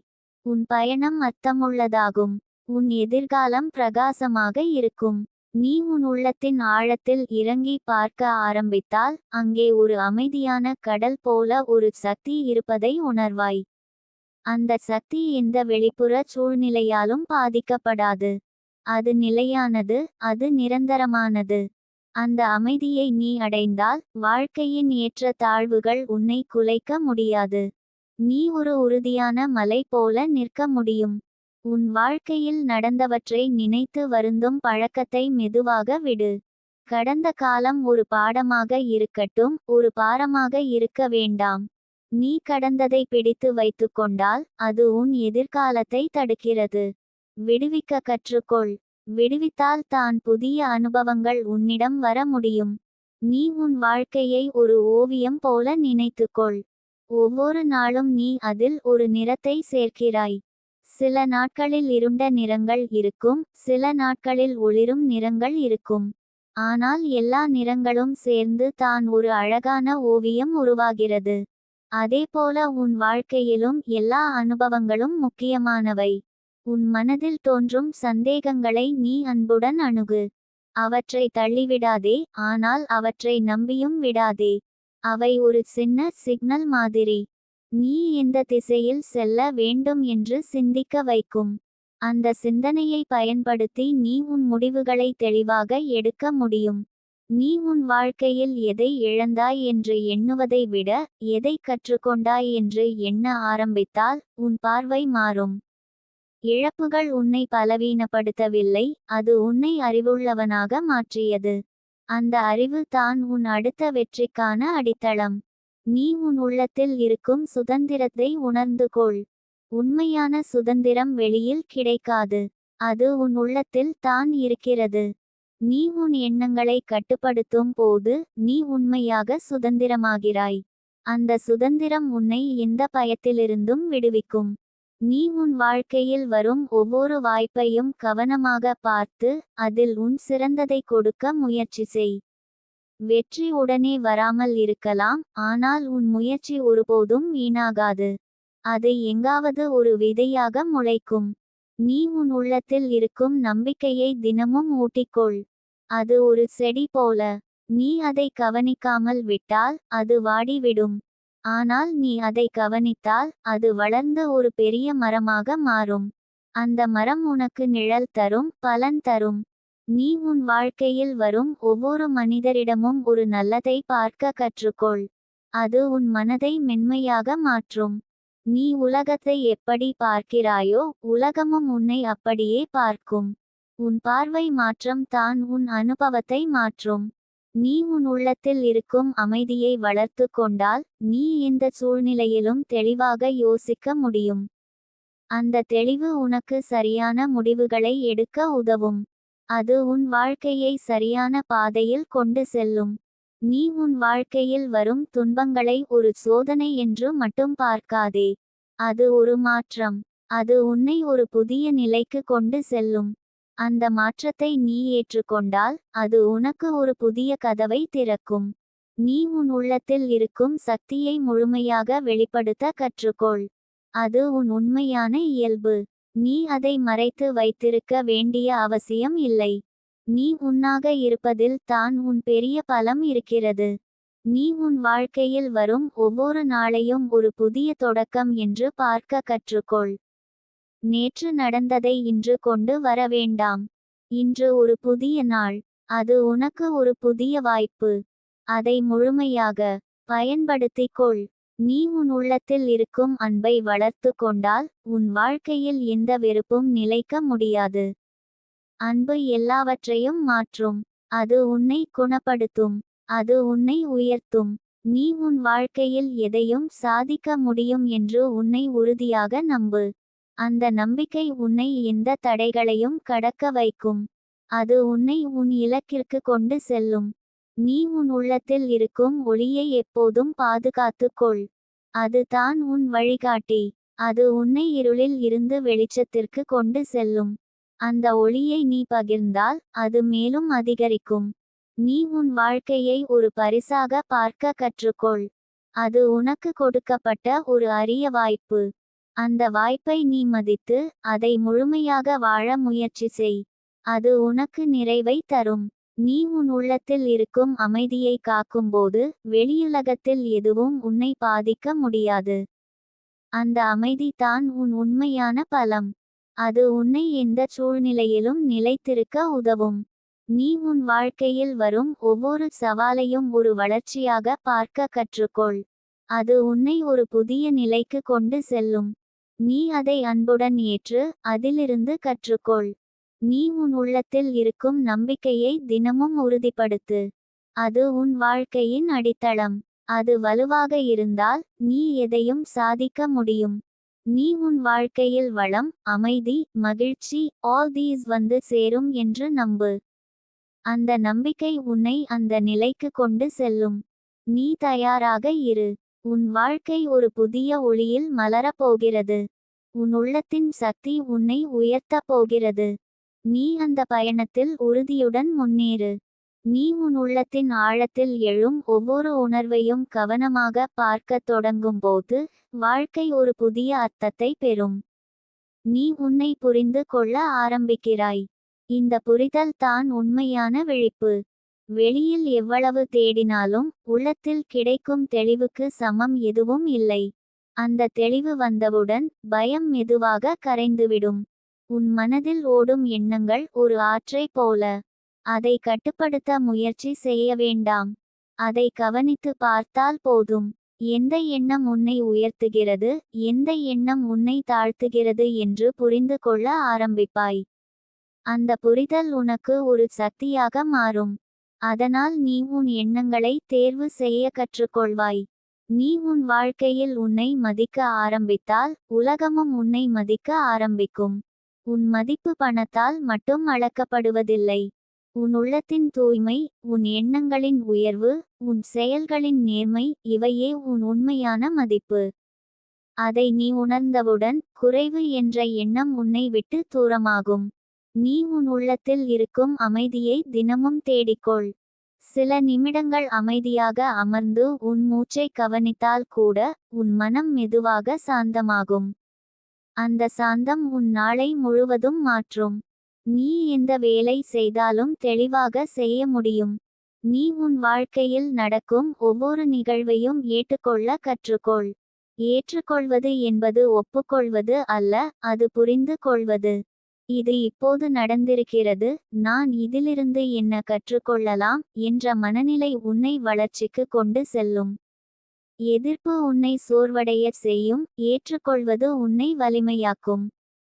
உன் பயணம் அர்த்தமுள்ளதாகும். உன் எதிர்காலம் பிரகாசமாக இருக்கும். நீ உன் உள்ளத்தின் ஆழத்தில் இறங்கி பார்க்க ஆரம்பித்தால் அங்கே ஒரு அமைதியான கடல் போல ஒரு சக்தி இருப்பதை உணர்வாய். அந்த சக்தி எந்த வெளிப்புற சூழ்நிலையாலும் பாதிக்கப்படாது. அது நிலையானது, அது நிரந்தரமானது. அந்த அமைதியை நீ அடைந்தால் வாழ்க்கையின் ஏற்ற தாழ்வுகள் உன்னை குலைக்க முடியாது. நீ ஒரு உறுதியான மலை போல நிற்க முடியும். உன் வாழ்க்கையில் நடந்தவற்றை நினைத்து வருந்தும் பழக்கத்தை மெதுவாக விடு. கடந்த காலம் ஒரு பாடமாக இருக்கட்டும், ஒரு பாரமாக இருக்க வேண்டாம். நீ கடந்ததை பிடித்து வைத்துக்கொண்டால் அது உன் எதிர்காலத்தை தடுக்கிறது. விடுவிக்க கற்றுக்கொள். விடுவித்தால் தான் புதிய அனுபவங்கள் உன்னிடம் வர முடியும். நீ உன் வாழ்க்கையை ஒரு ஓவியம் போல நினைத்துக்கொள். ஒவ்வொரு நாளும் நீ அதில் ஒரு நிறத்தை சேர்க்கிறாய். சில நாட்களில் இருண்ட நிறங்கள் இருக்கும், சில நாட்களில் ஒளிரும் நிறங்கள் இருக்கும். ஆனால் எல்லா நிறங்களும் சேர்ந்து தான் ஒரு அழகான ஓவியம் உருவாகிறது. அதேபோல உன் வாழ்க்கையிலும் எல்லா அனுபவங்களும் முக்கியமானவை. உன் மனதில் தோன்றும் சந்தேகங்களை நீ அன்புடன் அணுகு. அவற்றை தள்ளிவிடாதே, ஆனால் அவற்றை நம்பியும் விடாதே. அவை ஒரு சின்ன சிக்னல் மாதிரி. நீ எந்த திசையில் செல்ல வேண்டும் என்று சிந்திக்க வைக்கும். அந்த சிந்தனையை பயன்படுத்தி நீ உன் முடிவுகளை தெளிவாக எடுக்க முடியும். நீ உன் வாழ்க்கையில் எதை இழந்தாய் என்று எண்ணுவதை விட எதை கற்றுக்கொண்டாய் என்று எண்ண ஆரம்பித்தால் உன் பார்வை மாறும். இழப்புகள் உன்னை பலவீனப்படுத்தவில்லை, அது உன்னை அறிவுள்ளவனாக மாற்றியது. அந்த அறிவு தான் உன் அடுத்த வெற்றிக்கான அடித்தளம். நீ உன் உள்ளத்தில் இருக்கும் சுதந்திரத்தை உணர்ந்து கொள். உண்மையான சுதந்திரம் வெளியில் கிடைக்காது. அது உன் உள்ளத்தில் தான் இருக்கிறது. நீ உன் எண்ணங்களை கட்டுப்படுத்தும் போது நீ உண்மையாக சுதந்திரமாகிறாய். அந்த சுதந்திரம் உன்னை எந்த பயத்திலிருந்தும் விடுவிக்கும். நீ உன் வாழ்க்கையில் வரும் ஒவ்வொரு வாய்ப்பையும் கவனமாக பார்த்து அதில் உன் சிறந்ததை கொடுக்க முயற்சி செய். வெற்றி உடனே வராமல் இருக்கலாம், ஆனால் உன் முயற்சி ஒருபோதும் வீணாகாது. அது எங்காவது ஒரு விதையாக முளைக்கும். நீ உன் உள்ளத்தில் இருக்கும் நம்பிக்கையை தினமும் ஊட்டிக்கொள். அது ஒரு செடி போல. நீ அதை கவனிக்காமல் விட்டால் அது வாடிவிடும். ஆனால் நீ அதை கவனித்தால் அது வளர்ந்து ஒரு பெரிய மரமாக மாறும். அந்த மரம் உனக்கு நிழல் தரும், பலன் தரும். நீ உன் வாழ்க்கையில் வரும் ஒவ்வொரு மனிதரிடமும் ஒரு நல்லதை பார்க்க கற்றுக்கொள். அது உன் மனதை மென்மையாக மாற்றும். நீ உலகத்தை எப்படி பார்க்கிறாயோ உலகமும் உன்னை அப்படியே பார்க்கும். உன் பார்வை மாற்றம் தான் உன் அனுபவத்தை மாற்றும். நீ உன் உள்ளத்தில் இருக்கும் அமைதியை வளர்த்து கொண்டால் நீ எந்த சூழ்நிலையிலும் தெளிவாக யோசிக்க முடியும். அந்த தெளிவு உனக்கு சரியான முடிவுகளை எடுக்க உதவும். அது உன் வாழ்க்கையை சரியான பாதையில் கொண்டு செல்லும். நீ உன் வாழ்க்கையில் வரும் துன்பங்களை ஒரு சோதனை என்று மட்டும் பார்க்காதே. அது ஒரு மாற்றம். அது உன்னை ஒரு புதிய நிலைக்கு கொண்டு செல்லும். அந்த மாற்றத்தை நீ ஏற்றுக்கொண்டால் அது உனக்கு ஒரு புதிய கதவை திறக்கும். நீ உன் உள்ளத்தில் இருக்கும் சக்தியை முழுமையாக வெளிப்படுத்த கற்றுக்கொள். அது உன் உண்மையான இயல்பு. நீ அதை மறைத்து வைத்திருக்க வேண்டிய அவசியம் இல்லை. நீ உன்னாக இருப்பதில் தான் உன் பெரிய பலம் இருக்கிறது. நீ உன் வாழ்க்கையில் வரும் ஒவ்வொரு நாளையும் ஒரு புதிய தொடக்கம் என்று பார்க்க கற்றுக்கொள். நேற்று நடந்ததை இன்று கொண்டு வர வேண்டாம். இன்று ஒரு புதிய நாள். அது உனக்கு ஒரு புதிய வாய்ப்பு. அதை முழுமையாக பயன்படுத்திக் கொள். நீ உன் உள்ளத்தில் இருக்கும் அன்பை வளர்த்து கொண்டால் உன் வாழ்க்கையில் எந்த வெறுப்பும் நிலைக்க முடியாது. அன்பு எல்லாவற்றையும் மாற்றும். அது உன்னை குணப்படுத்தும். அது உன்னை உயர்த்தும். நீ உன் வாழ்க்கையில் எதையும் சாதிக்க முடியும் என்று உன்னை உறுதியாக நம்பு. அந்த நம்பிக்கை உன்னை எந்த தடைகளையும் கடக்க வைக்கும். அது உன்னை உன் இலக்கிற்கு கொண்டு செல்லும். நீ உன் உள்ளத்தில் இருக்கும் ஒளியை எப்போதும் பாதுகாத்துக் கொள். அது தான் உன் வழிகாட்டி. அது உன்னை இருளில் இருந்து வெளிச்சத்திற்கு கொண்டு செல்லும். அந்த ஒளியை நீ பகிர்ந்தால் அது மேலும் அதிகரிக்கும். நீ உன் வாழ்க்கையை ஒரு பரிசாக பார்க்க கற்றுக்கொள். அது உனக்கு கொடுக்கப்பட்ட ஒரு அரிய வாய்ப்பு. அந்த வாய்ப்பை நீ மதித்து அதை முழுமையாக வாழ முயற்சி செய். அது உனக்கு நிறைவை தரும். நீ உன் உள்ளத்தில் இருக்கும் அமைதியை காக்கும்போது வெளியுலகத்தில் எதுவும் உன்னை பாதிக்க முடியாது. அந்த அமைதி தான் உன் உண்மையான பலம். அது உன்னை எந்த சூழ்நிலையிலும் நிலைத்திருக்க உதவும். நீ உன் வாழ்க்கையில் வரும் ஒவ்வொரு சவாலையும் ஒரு வளர்ச்சியாக பார்க்க கற்றுக்கொள். அது உன்னை ஒரு புதிய நிலைக்கு கொண்டு செல்லும். நீ அதை அன்புடன் ஏற்று அதிலிருந்து கற்றுக்கொள். நீ உன் உள்ளத்தில் இருக்கும் நம்பிக்கையை தினமும் உறுதிப்படுத்து. அது உன் வாழ்க்கையின் அடித்தளம். அது வலுவாக இருந்தால் நீ எதையும் சாதிக்க முடியும். நீ உன் வாழ்க்கையில் வளம், அமைதி, மகிழ்ச்சி ஆல் தீஸ் வந்து சேரும் என்று நம்பு. அந்த நம்பிக்கை உன்னை அந்த நிலைக்கு கொண்டு செல்லும். நீ தயாராக இரு. உன் வாழ்க்கை ஒரு புதிய ஒளியில் மலரப் போகிறது. உன் உள்ளத்தின் சக்தி உன்னை உயர்த்தப் போகிறது. நீ அந்த பயணத்தில் உறுதியுடன் முன்னேறு. நீ உன் உள்ளத்தின் ஆழத்தில் எழும் ஒவ்வொரு உணர்வையும் கவனமாக பார்க்கத் தொடங்கும்போது வாழ்க்கை ஒரு புதிய அர்த்தத்தை பெறும். நீ உன்னை புரிந்து கொள்ள ஆரம்பிக்கிறாய். இந்த புரிதல் தான் உண்மையான விழிப்பு. வெளியில் எவ்வளவு தேடினாலும் உள்ளத்தில் கிடைக்கும் தெளிவுக்கு சமம் எதுவும் இல்லை. அந்த தெளிவு வந்தவுடன் பயம் மெதுவாக கரைந்துவிடும். உன் மனதில் ஓடும் எண்ணங்கள் ஒரு ஆற்றை போல. அதை கட்டுப்படுத்த முயற்சி செய்ய வேண்டாம். அதை கவனித்து பார்த்தால் போதும். எந்த எண்ணம் உன்னை உயர்த்துகிறது, எந்த எண்ணம் உன்னை தாழ்த்துகிறது என்று புரிந்து கொள்ள ஆரம்பிப்பாய். அந்த புரிதல் உனக்கு ஒரு சக்தியாக மாறும். அதனால் நீ உன் எண்ணங்களை தேர்வு செய்ய கற்றுக்கொள்வாய். நீ உன் வாழ்க்கையில் உன்னை மதிக்க ஆரம்பித்தால் உலகமும் உன்னை மதிக்க ஆரம்பிக்கும். உன் மதிப்பு பணத்தால் மட்டும் அளக்கப்படுவதில்லை. உன் உள்ளத்தின் தூய்மை, உன் எண்ணங்களின் உயர்வு, உன் செயல்களின் நேர்மை இவையே உன் உண்மையான மதிப்பு. அதை நீ உணர்ந்தவுடன் குறைவு என்ற எண்ணம் உன்னை விட்டு தூரமாகும். நீ உன் உள்ளத்தில் இருக்கும் அமைதியை தினமும் தேடிக்கொள். சில நிமிடங்கள் அமைதியாக அமர்ந்து உன் மூச்சை கவனித்தால் கூட உன் மனம் மெதுவாக சாந்தமாகும். அந்த சாந்தம் உன் நாளை முழுவதும் மாற்றும். நீ எந்த வேலை செய்தாலும் தெளிவாக செய்ய முடியும். நீ உன் வாழ்க்கையில் நடக்கும் ஒவ்வொரு நிகழ்வையும் ஏற்றுக்கொள்ள கற்றுக்கொள். ஏற்றுக்கொள்வது என்பது ஒப்புக்கொள்வது அல்ல, அது புரிந்து கொள்வது. இது இப்போது நடந்திருக்கிறது, நான் இதிலிருந்து என்ன கற்றுக்கொள்ளலாம் என்ற மனநிலை உன்னை வளர்ச்சிக்கு கொண்டு செல்லும். எதிர்ப்பு உன்னை சோர்வடைய செய்யும், ஏற்றுக்கொள்வது உன்னை வலிமையாக்கும்.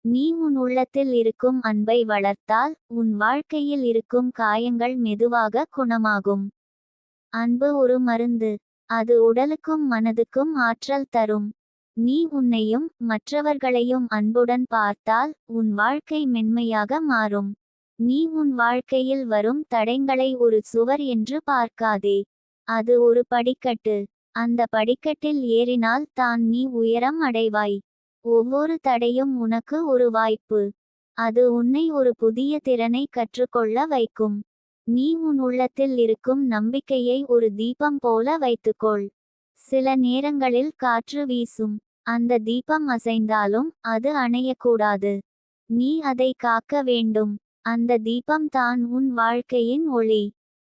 நீ உன் உள்ளத்தில் இருக்கும் அன்பை வளர்த்தால் உன் வாழ்க்கையில் இருக்கும் காயங்கள் மெதுவாக குணமாகும். அன்பு ஒரு மருந்து. அது உடலுக்கும் மனதுக்கும் ஆற்றல் தரும். நீ உன்னையும் மற்றவர்களையும் அன்புடன் பார்த்தால் உன் வாழ்க்கை மென்மையாக மாறும். நீ உன் வாழ்க்கையில் வரும் தடைகளை ஒரு சுவர் என்று பார்க்காதே. அது ஒரு படிக்கட்டு. அந்த படிக்கட்டில் ஏறினால் தான் நீ உயரம் அடைவாய். ஒவ்வொரு தடையும் உனக்கு ஒரு வாய்ப்பு. அது உன்னை ஒரு புதிய திறனை கற்றுக்கொள்ள வைக்கும். நீ உன் உள்ளத்தில் இருக்கும் நம்பிக்கையை ஒரு தீபம் போல வைத்துக்கொள். சில நேரங்களில் காற்று வீசும். அந்த தீபம் அசைந்தாலும் அது அணையக்கூடாது. நீ அதை காக்க வேண்டும். அந்த தீபம் தான் உன் வாழ்க்கையின் ஒளி.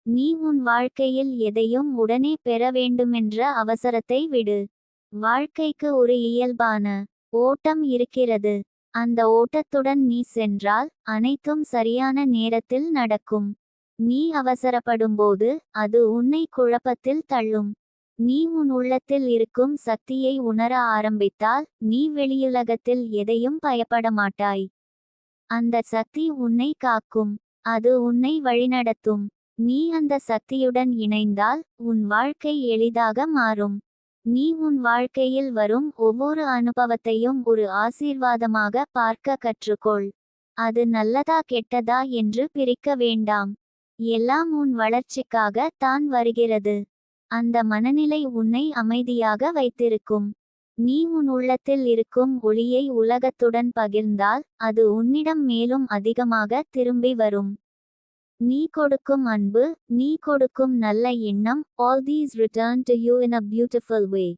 நீ உன் வாழ்க்கையில் எதையும் உடனே பெற வேண்டுமென்ற அவசரத்தை விடு. வாழ்க்கைக்கு ஒரு இயல்பான ஓட்டம் இருக்கிறது. அந்த ஓட்டத்துடன் நீ சென்றால் அனைத்தும் சரியான நேரத்தில் நடக்கும். நீ அவசரப்படும்போது அது உன்னை குழப்பத்தில் தள்ளும். நீ உன் உள்ளத்தில் இருக்கும் சக்தியை உணர ஆரம்பித்தால் நீ வெளியுலகத்தில் எதையும் பயப்பட மாட்டாய். அந்த சக்தி உன்னை காக்கும். அது உன்னை வழிநடத்தும். நீ அந்த சக்தியுடன் இணைந்தால் உன் வாழ்க்கை எளிதாக மாறும். நீ உன் வாழ்க்கையில் வரும் ஒவ்வொரு அனுபவத்தையும் ஒரு ஆசீர்வாதமாக பார்க்க கற்றுக்கொள். அது நல்லதா கெட்டதா என்று பிரிக்க வேண்டாம். எல்லாம் உன் வளர்ச்சிக்காக தான் வருகிறது. அந்த மனநிலை உன்னை அமைதியாக வைத்திருக்கும். நீ உன் உள்ளத்தில் இருக்கும் ஒளியை உலகத்துடன் பகிர்ந்தால் அது உன்னிடம் மேலும் அதிகமாக திரும்பி வரும். நீ கொடுக்கும் அன்பு, நீ கொடுக்கும் நல்ல எண்ணம், all these return to you in a beautiful way.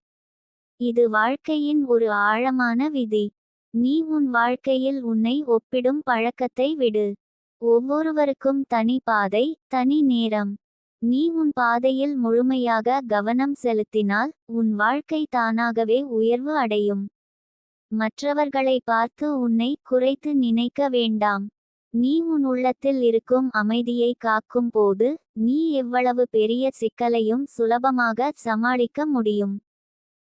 இது வாழ்க்கையின் ஒரு ஆழமான விதி. நீ உன் வாழ்க்கையில் உன்னை ஒப்பிடும் பழக்கத்தை விடு. ஒவ்வொருவருக்கும் தனி பாதை, தனி நேரம். நீ உன் பாதையில் முழுமையாக கவனம் செலுத்தினால் உன் வாழ்க்கை தானாகவே உயர்வு அடையும். மற்றவர்களை பார்த்து உன்னை குறைத்து நினைக்க வேண்டாம். நீ உன் உள்ளத்தில் இருக்கும் அமைதியை காக்கும் போது நீ எவ்வளவு பெரிய சிக்கலையும் சுலபமாக சமாளிக்க முடியும்.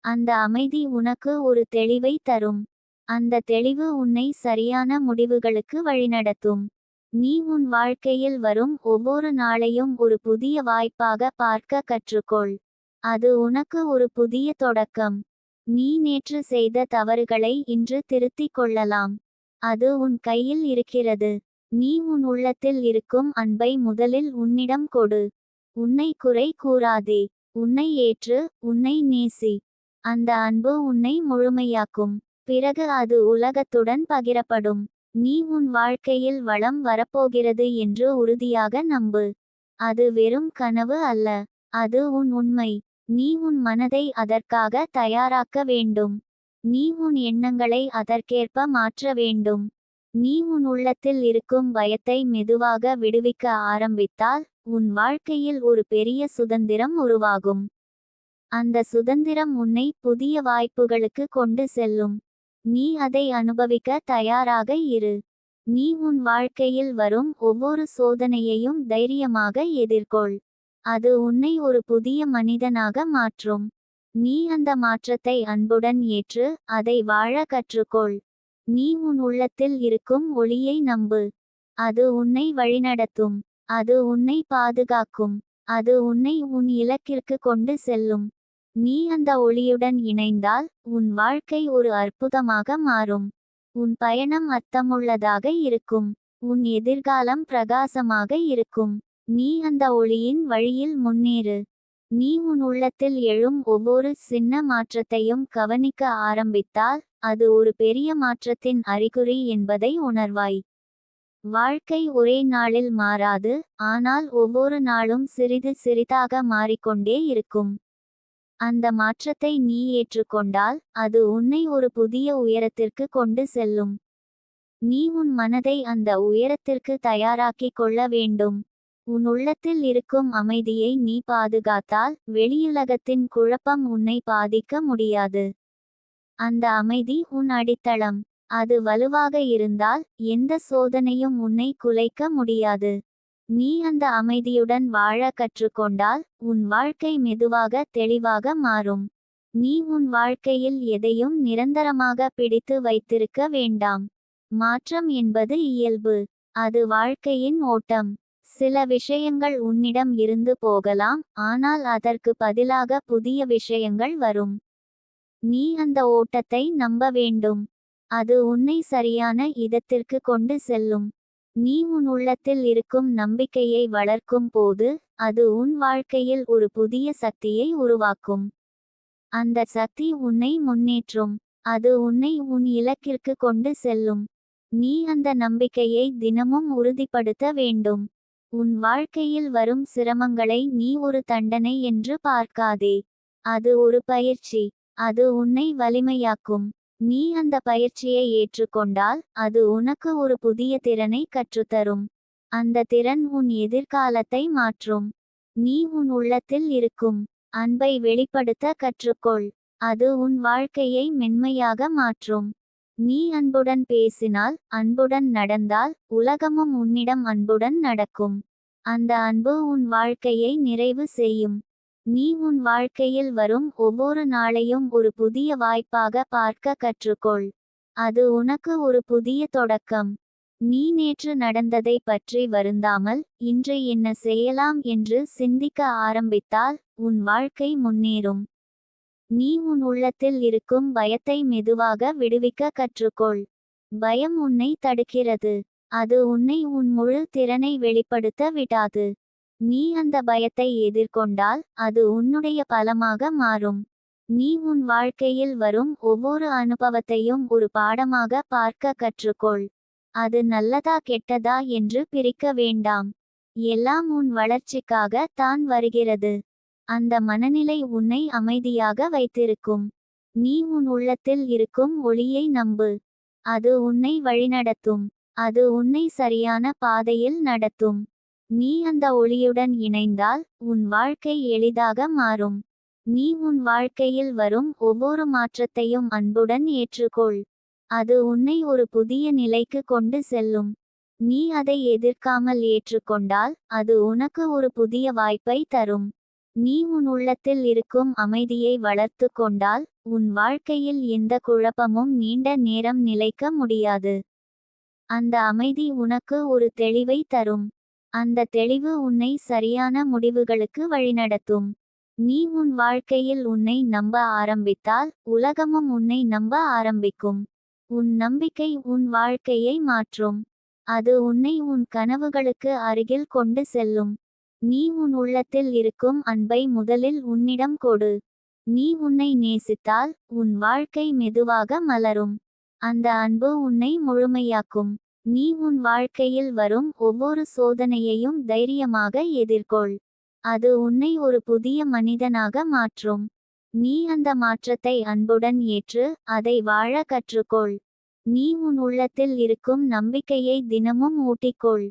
அந்த அமைதி உனக்கு ஒரு தெளிவை தரும். அந்த தெளிவு உன்னை சரியான முடிவுகளுக்கு வழிநடத்தும். நீ உன் வாழ்க்கையில் வரும் ஒவ்வொரு நாளையும் ஒரு புதிய வாய்ப்பாக பார்க்க கற்றுக்கொள். அது உனக்கு ஒரு புதிய தொடக்கம். நீ நேற்று செய்த தவறுகளை இன்று திருத்திக் கொள்ளலாம். அது உன் கையில் இருக்கிறது. நீ உன் உள்ளத்தில் இருக்கும் அன்பை முதலில் உன்னிடம் கொடு. உன்னை குறை கூறாதே. உன்னை ஏற்று, உன்னை நேசி. அந்த அன்பு உன்னை முழுமையாக்கும். பிறகு அது உலகத்துடன் பகிரப்படும். நீ உன் வாழ்க்கையில் வளம் வரப்போகிறது என்று உறுதியாக நம்பு. அது வெறும் கனவு அல்ல. அது உன் உண்மை. நீ உன் மனதை அதற்காக தயாராக்க வேண்டும். நீ உன் எண்ணங்களை அதற்கேற்ப மாற்ற வேண்டும். நீ உன் உள்ளத்தில் இருக்கும் பயத்தை மெதுவாக விடுவிக்க ஆரம்பித்தால் உன் வாழ்க்கையில் ஒரு பெரிய சுதந்திரம் உருவாகும். அந்த சுதந்திரம் உன்னை புதிய வாய்ப்புகளுக்கு கொண்டு செல்லும். நீ அதை அனுபவிக்க தயாராக இரு. நீ உன் வாழ்க்கையில் வரும் ஒவ்வொரு சோதனையையும் தைரியமாக எதிர்கொள். அது உன்னை ஒரு புதிய மனிதனாக மாற்றும். நீ அந்த மாற்றத்தை அன்புடன் ஏற்று அதை வாழ கற்றுக்கொள். நீ உன் உள்ளத்தில் இருக்கும் ஒளியை நம்பு. அது உன்னை வழிநடத்தும். அது உன்னை பாதுகாக்கும். அது உன்னை உன் இலக்கிற்கு கொண்டு செல்லும். நீ அந்த ஒளியுடன் இணைந்தால் உன் வாழ்க்கை ஒரு அற்புதமாக மாறும். உன் பயணம் அர்த்தமுள்ளதாக இருக்கும். உன் எதிர்காலம் பிரகாசமாக இருக்கும். நீ அந்த ஒளியின் வழியில் முன்னேறு. நீ உன் உள்ளத்தில் எழும் ஒவ்வொரு சின்ன மாற்றத்தையும் கவனிக்க ஆரம்பித்தால் அது ஒரு பெரிய மாற்றத்தின் அறிகுறி என்பதை உணர்வாய். வாழ்க்கை ஒரே நாளில் மாறாது, ஆனால் ஒவ்வொரு நாளும் சிறிது சிறிதாக மாறிக்கொண்டே இருக்கும். அந்த மாற்றத்தை நீ ஏற்றுக்கொண்டால் அது உன்னை ஒரு புதிய உயரத்திற்கு கொண்டு செல்லும். நீ உன் மனதை அந்த உயரத்திற்கு தயாராக்கிக் கொள்ள வேண்டும். உன் உள்ளத்தில் இருக்கும் அமைதியை நீ பாதுகாத்தால் வெளியுலகத்தின் குழப்பம் உன்னை பாதிக்க முடியாது. அந்த அமைதி உன் அடித்தளம். அது வலுவாக இருந்தால் எந்த சோதனையும் உன்னை குலைக்க முடியாது. நீ அந்த அமைதியுடன் வாழ கற்றுக்கொண்டால் உன் வாழ்க்கை மெதுவாக தெளிவாக மாறும். நீ உன் வாழ்க்கையில் எதையும் நிரந்தரமாக பிடித்து வைத்திருக்க வேண்டாம். மாற்றம் என்பது இயல்பு. அது வாழ்க்கையின் ஓட்டம். சில விஷயங்கள் உன்னிடம் இருந்து போகலாம், ஆனால் அதற்கு பதிலாக புதிய விஷயங்கள் வரும். நீ அந்த ஓட்டத்தை நம்ப வேண்டும். அது உன்னை சரியான இடத்திற்கு கொண்டு செல்லும். நீ உன் உள்ளத்தில் இருக்கும் நம்பிக்கையை வளர்க்கும் போது அது உன் வாழ்க்கையில் ஒரு புதிய சக்தியை உருவாக்கும். அந்த சக்தி உன்னை முன்னேற்றும். அது உன்னை உன் இலக்கிற்கு கொண்டு செல்லும். நீ அந்த நம்பிக்கையை தினமும் உறுதிப்படுத்த வேண்டும். உன் வாழ்க்கையில் வரும் சிரமங்களை நீ ஒரு தண்டனை என்று பார்க்காதே. அது ஒரு பயிற்சி. அது உன்னை வலிமையாக்கும். நீ அந்த பயிற்சியை ஏற்றுக்கொண்டால் அது உனக்கு ஒரு புதிய திறனை கற்றுத்தரும். அந்த திறன் உன் எதிர்காலத்தை மாற்றும். நீ உன் உள்ளத்தில் இருக்கும் அன்பை வெளிப்படுத்த கற்றுக்கொள். அது உன் வாழ்க்கையை மென்மையாக மாற்றும். நீ அன்புடன் பேசினால், அன்புடன் நடந்தால் உலகமும் உன்னிடம் அன்புடன் நடக்கும். அந்த அன்பு உன் வாழ்க்கையை நிறைவு செய்யும். நீ உன் வாழ்க்கையில் வரும் ஒவ்வொரு நாளையும் ஒரு புதிய வாய்ப்பாக பார்க்க கற்றுக்கொள். அது உனக்கு ஒரு புதிய தொடக்கம். நீ நேற்று நடந்ததை பற்றி வருந்தாமல் இன்று என்ன செய்யலாம் என்று சிந்திக்க ஆரம்பித்தால் உன் வாழ்க்கை முன்னேறும். நீ உன் உள்ளத்தில் இருக்கும் பயத்தை மெதுவாக விடுவிக்க கற்றுக்கொள். பயம் உன்னை தடுக்கிறது. அது உன்னை உன் முழு திறனை வெளிப்படுத்த விடாது. நீ அந்த பயத்தை எதிர்கொண்டால் அது உன்னுடைய பலமாக மாறும். நீ உன் வாழ்க்கையில் வரும் ஒவ்வொரு அனுபவத்தையும் ஒரு பாடமாக பார்க்க கற்றுக்கொள். அது நல்லதா கெட்டதா என்று பிரிக்க வேண்டாம். எல்லாம் உன் வளர்ச்சிக்காக தான் வருகிறது. அந்த மனநிலை உன்னை அமைதியாக வைத்திருக்கும். நீ உன் உள்ளத்தில் இருக்கும் ஒளியை நம்பு. அது உன்னை வழிநடத்தும். அது உன்னை சரியான பாதையில் நடத்தும். நீ அந்த ஒளியுடன் இணைந்தால் உன் வாழ்க்கை எளிதாக மாறும். நீ உன் வாழ்க்கையில் வரும் ஒவ்வொரு மாற்றத்தையும் அன்புடன் ஏற்றுக்கொள். அது உன்னை ஒரு புதிய நிலைக்கு கொண்டு செல்லும். நீ அதை எதிர்க்காமல் ஏற்றுக்கொண்டால் அது உனக்கு ஒரு புதிய வாய்ப்பை தரும். நீ உன் உள்ளத்தில் இருக்கும் அமைதியை வளர்த்து கொண்டால் உன் வாழ்க்கையில் எந்த குழப்பமும் நீண்ட நேரம் நிலைக்க முடியாது. அந்த அமைதி உனக்கு ஒரு தெளிவை தரும். அந்த தெளிவு உன்னை சரியான முடிவுகளுக்கு வழிநடத்தும். நீ உன் வாழ்க்கையில் உன்னை நம்ப ஆரம்பித்தால் உலகமும் உன்னை நம்ப ஆரம்பிக்கும். உன் நம்பிக்கை உன் வாழ்க்கையை மாற்றும். அது உன்னை உன் கனவுகளுக்கு அருகில் கொண்டு செல்லும். நீ உன் உள்ளத்தில் இருக்கும் அன்பை முதலில் உன்னிடம் கொடு. நீ உன்னை நேசித்தால் உன் வாழ்க்கை மெதுவாக மலரும். அந்த அன்பு உன்னை முழுமையாக்கும். நீ உன் வாழ்க்கையில் வரும் ஒவ்வொரு சோதனையையும் தைரியமாக எதிர்கொள். அது உன்னை ஒரு புதிய மனிதனாக மாற்றும். நீ அந்த மாற்றத்தை அன்புடன் ஏற்று அதை வாழ கற்றுக்கொள். நீ உன் உள்ளத்தில் இருக்கும் நம்பிக்கையை தினமும் ஊட்டிக்கொள்.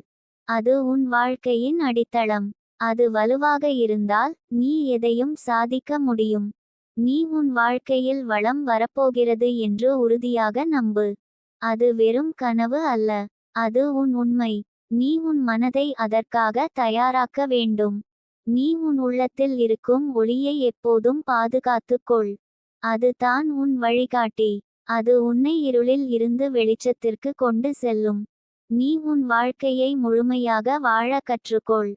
அது உன் வாழ்க்கையின் அடித்தளம். அது வலுவாக இருந்தால் நீ எதையும் சாதிக்க முடியும். நீ உன் வாழ்க்கையில் வளம் வரப்போகிறது என்று உறுதியாக நம்பு. அது வெறும் கனவு அல்ல. அது உன் உண்மை. நீ உன் மனதை அதற்காக தயாராக்க வேண்டும். நீ உன் உள்ளத்தில் இருக்கும் ஒளியை எப்போதும் பாதுகாத்துக்கொள். அது தான் உன் வழிகாட்டி. அது உன்னை இருளில் இருந்து வெளிச்சத்திற்கு கொண்டு செல்லும். நீ உன் வாழ்க்கையை முழுமையாக வாழ கற்றுக்கொள்.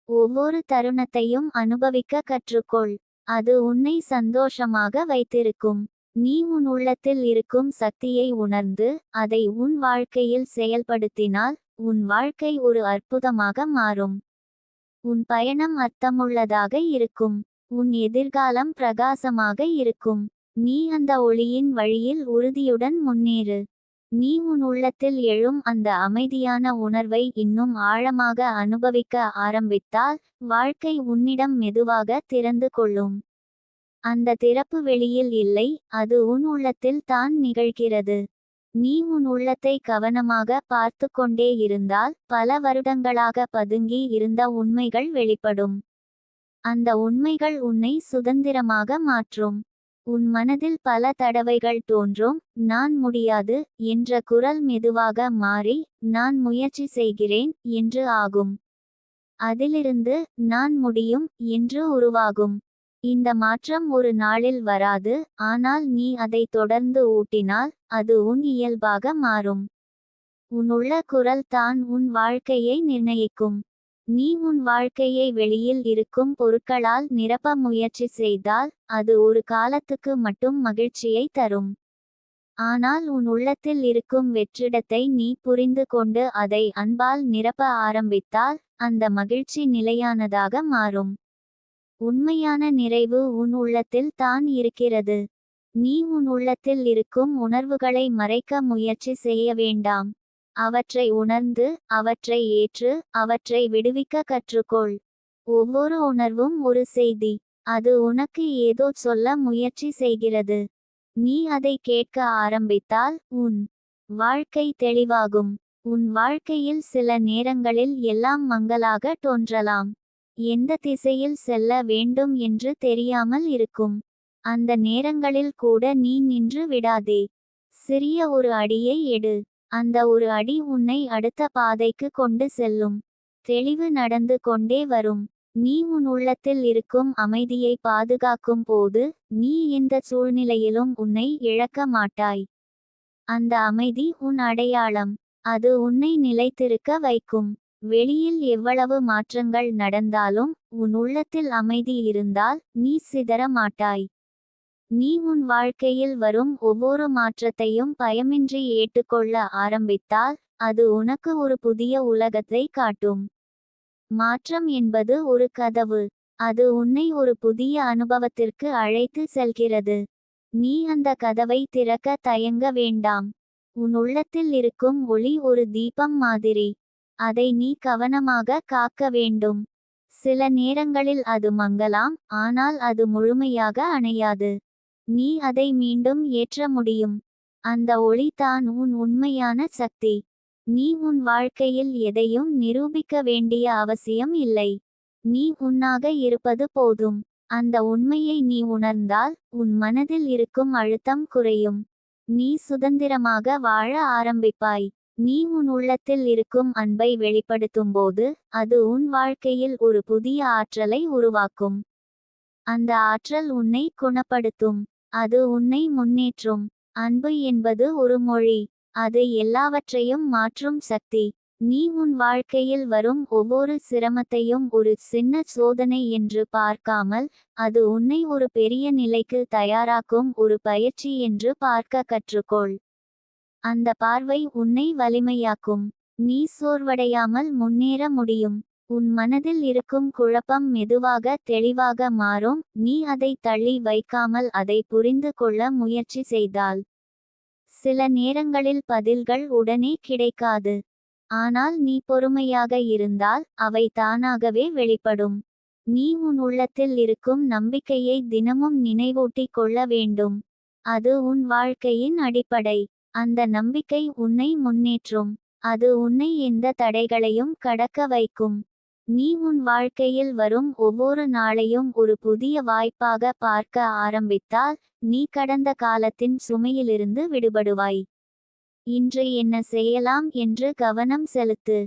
ஒவ்வொரு தருணத்தையும் அனுபவிக்க கற்றுக்கொள். அது உன்னை சந்தோஷமாக வைத்திருக்கும். நீ உன் உள்ளத்தில் இருக்கும் சக்தியை உணர்ந்து அதை உன் வாழ்க்கையில் செயல்படுத்தினால் உன் வாழ்க்கை ஒரு அற்புதமாக மாறும். உன் பயணம் அர்த்தமுள்ளதாக இருக்கும். உன் எதிர்காலம் பிரகாசமாக இருக்கும். நீ அந்த ஒளியின் வழியில் உறுதியுடன் முன்னேறு. நீ உன் உள்ளத்தில் எழும் அந்த அமைதியான உணர்வை இன்னும் ஆழமாக அனுபவிக்க ஆரம்பித்தால் வாழ்க்கை உன்னிடம் மெதுவாக திறந்து கொள்ளும். அந்த திறப்பு வெளியில் இல்லை, அது உன் உள்ளத்தில் தான் நிகழ்கிறது. நீ உன் உள்ளத்தை கவனமாக பார்த்து கொண்டே இருந்தால் பல வருடங்களாக பதுங்கி இருந்த உண்மைகள் வெளிப்படும். அந்த உண்மைகள் உன்னை சுதந்திரமாக மாற்றும். உன் மனதில் பல தடவைகள் தோன்றும் நான் முடியாது என்ற குரல் மெதுவாக மாறி நான் முயற்சி செய்கிறேன் என்று ஆகும். அதிலிருந்து நான் முடியும் என்று உருவாகும். இந்த மாற்றம் ஒரு நாளில் வராது, ஆனால் நீ அதை தொடர்ந்து ஊட்டினால் அது உன் இயல்பாக மாறும். உன்னுள்ள குரல் தான் உன் வாழ்க்கையை நிர்ணயிக்கும். நீ உன் வாழ்க்கையை வெளியில் இருக்கும் பொருட்களால் நிரப்ப முயற்சி செய்தால் அது ஒரு காலத்துக்கு மட்டும் மகிழ்ச்சியை தரும். ஆனால் உன் உள்ளத்தில் இருக்கும் வெற்றிடத்தை நீ புரிந்து கொண்டு அதை அன்பால் நிரப்ப ஆரம்பித்தால் அந்த மகிழ்ச்சி நிலையானதாக மாறும். உண்மையான நிறைவு உன் உள்ளத்தில் தான் இருக்கிறது. நீ உன் உள்ளத்தில் இருக்கும் உணர்வுகளை மறைக்க முயற்சி செய்ய வேண்டாம். அவற்றை உணர்ந்து அவற்றை ஏற்று அவற்றை விடுவிக்க கற்றுக்கொள். ஒவ்வொரு உணர்வும் ஒரு செய்தி. அது உனக்கு ஏதோ சொல்ல முயற்சி செய்கிறது. நீ அதை கேட்க ஆரம்பித்தால் உன் வாழ்க்கை தெளிவாகும். உன் வாழ்க்கையில் சில நேரங்களில் எல்லாம் மங்கலாக தோன்றலாம். எந்த திசையில் செல்ல வேண்டும் என்று தெரியாமல் இருக்கும். அந்த நேரங்களில் கூட நீ நின்று விடாதே. சிறிய ஒரு அடியை எடு. அந்த ஒரு அடி உன்னை அடுத்த பாதைக்கு கொண்டு செல்லும். தெளிவு நடந்து கொண்டே வரும். நீ உன் உள்ளத்தில் இருக்கும் அமைதியை பாதுகாக்கும் போது நீ எந்த சூழ்நிலையிலும் உன்னை இழக்க மாட்டாய். அந்த அமைதி உன் அடையாளம். அது உன்னை நிலைத்திருக்க வைக்கும். வெளியில் எவ்வளவு மாற்றங்கள் நடந்தாலும் உன் உள்ளத்தில் அமைதி இருந்தால் நீ சிதற மாட்டாய். நீ உன் வாழ்க்கையில் வரும் ஒவ்வொரு மாற்றத்தையும் பயமின்றி ஏற்றுக்கொள்ள ஆரம்பித்தால் அது உனக்கு ஒரு புதிய உலகத்தை காட்டும். மாற்றம் என்பது ஒரு கதவு. அது உன்னை ஒரு புதிய அனுபவத்திற்கு அழைத்து செல்கிறது. நீ அந்த கதவை திறக்க தயங்க வேண்டாம். உன் உள்ளத்தில் இருக்கும் ஒளி ஒரு தீபம் மாதிரி. அதை நீ கவனமாக காக்க வேண்டும். சில நேரங்களில் அது மங்கலாம், ஆனால் அது முழுமையாக அணையாது. நீ அதை மீண்டும் ஏற்ற முடியும். அந்த ஒளி தான் உன் உண்மையான சக்தி. நீ உன் வாழ்க்கையில் எதையும் நிரூபிக்க வேண்டிய அவசியம் இல்லை. நீ உன்னாக இருப்பது போதும். அந்த உண்மையை நீ உணர்ந்தால் உன் மனதில் இருக்கும் அழுத்தம் குறையும். நீ சுதந்திரமாக வாழ ஆரம்பிப்பாய். நீ உன் உள்ளத்தில் இருக்கும் அன்பை வெளிப்படுத்தும்போது அது உன் வாழ்க்கையில் ஒரு புதிய ஆற்றலை உருவாக்கும். அந்த ஆற்றல் உன்னை குணப்படுத்தும். அது உன்னை முன்னேற்றும். அன்பு என்பது ஒரு மொழி. அது எல்லாவற்றையும் மாற்றும் சக்தி. நீ உன் வாழ்க்கையில் வரும் ஒவ்வொரு சிரமத்தையும் ஒரு சின்ன சோதனை என்று பார்க்காமல் அது உன்னை ஒரு பெரிய நிலைக்கு தயாராக்கும் ஒரு பயிற்சி என்று பார்க்க கற்றுக்கொள். அந்த பார்வை உன்னை வலிமையாக்கும். நீ சோர்வடையாமல் முன்னேற முடியும். உன் மனதில் இருக்கும் குழப்பம் மெதுவாக தெளிவாக மாறும். நீ அதை தள்ளி வைக்காமல் அதை புரிந்து கொள்ள முயற்சி செய்தால். சில நேரங்களில் பதில்கள் உடனே கிடைக்காது. ஆனால் நீ பொறுமையாக இருந்தால் அவை தானாகவே வெளிப்படும். நீ உன் உள்ளத்தில் இருக்கும் நம்பிக்கையை தினமும் நினைவூட்டிக் கொள்ள வேண்டும். அது உன் வாழ்க்கையின் அடிப்படை. அந்த நம்பிக்கை உன்னை முன்னேற்றும். அது உன்னை எந்த தடைகளையும் கடக்க வைக்கும். நீ உன் வாழ்க்கையில் வரும் ஒவ்வொரு நாளையும் ஒரு புதிய வாய்ப்பாக பார்க்க ஆரம்பித்தால் நீ கடந்த காலத்தின் சுமையிலிருந்து விடுபடுவாய். இன்று என்ன செய்யலாம் என்று கவனம் செலுத்து.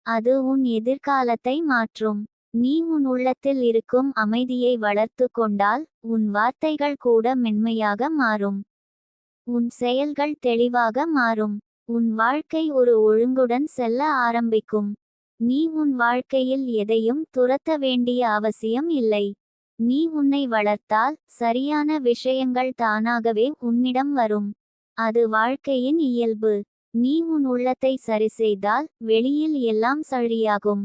அது உன் எதிர்காலத்தை மாற்றும். நீ உன் உள்ளத்தில் இருக்கும் அமைதியை வளர்த்து கொண்டால் உன் வார்த்தைகள் கூட மென்மையாக மாறும். உன் செயல்கள் தெளிவாக மாறும். உன் வாழ்க்கை ஒரு ஒழுங்குடன் செல்ல ஆரம்பிக்கும். நீ உன் வாழ்க்கையில் எதையும் துரத்த வேண்டிய அவசியம் இல்லை. நீ உன்னை வளர்த்தால் சரியான விஷயங்கள் தானாகவே உன்னிடம் வரும். அது வாழ்க்கையின் இயல்பு. நீ உன் உள்ளத்தை சரிசெய்தால் வெளியில் எல்லாம் சரியாகும்.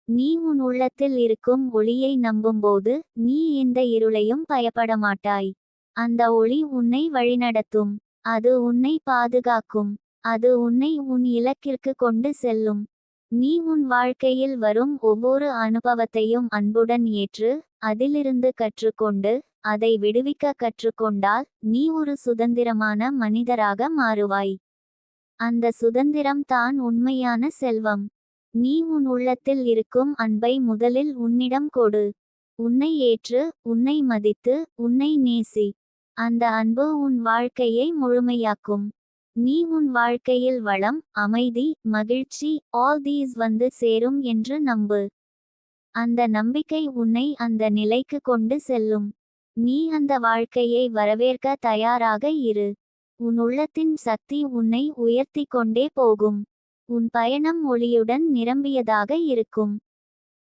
நீ உன் உள்ளத்தில் இருக்கும் ஒளியை நம்பும்போது நீ எந்த இருளையும் பயப்பட மாட்டாய். அந்த ஒளி உன்னை வழிநடத்தும். அது உன்னை பாதுகாக்கும். அது உன்னை உன் இலக்கிற்கு கொண்டு செல்லும். நீ உன் வாழ்க்கையில் வரும் ஒவ்வொரு அனுபவத்தையும் அன்புடன் ஏற்று அதிலிருந்து கற்றுக்கொண்டு அதை விடுவிக்க கற்றுக்கொண்டால் நீ ஒரு சுதந்திரமான மனிதராக மாறுவாய். அந்த சுதந்திரம் தான் உண்மையான செல்வம். நீ உன் உள்ளத்தில் இருக்கும் அன்பை முதலில் உன்னிடம் கொடு. உன்னை ஏற்று, உன்னை மதித்து, உன்னை நேசி. அந்த அன்பு உன் வாழ்க்கையை முழுமையாக்கும். நீ உன் வாழ்க்கையில் வளம், அமைதி, மகிழ்ச்சி ஆல் தீஸ் வந்து சேரும் என்று நம்பு. அந்த நம்பிக்கை உன்னை அந்த நிலைக்கு கொண்டு செல்லும். நீ அந்த வாழ்க்கையை வரவேற்க தயாராக இரு. உன் உள்ளத்தின் சக்தி உன்னை உயர்த்தி கொண்டே போகும். உன் பயணம் ஒளியுடன் நிரம்பியதாக இருக்கும்.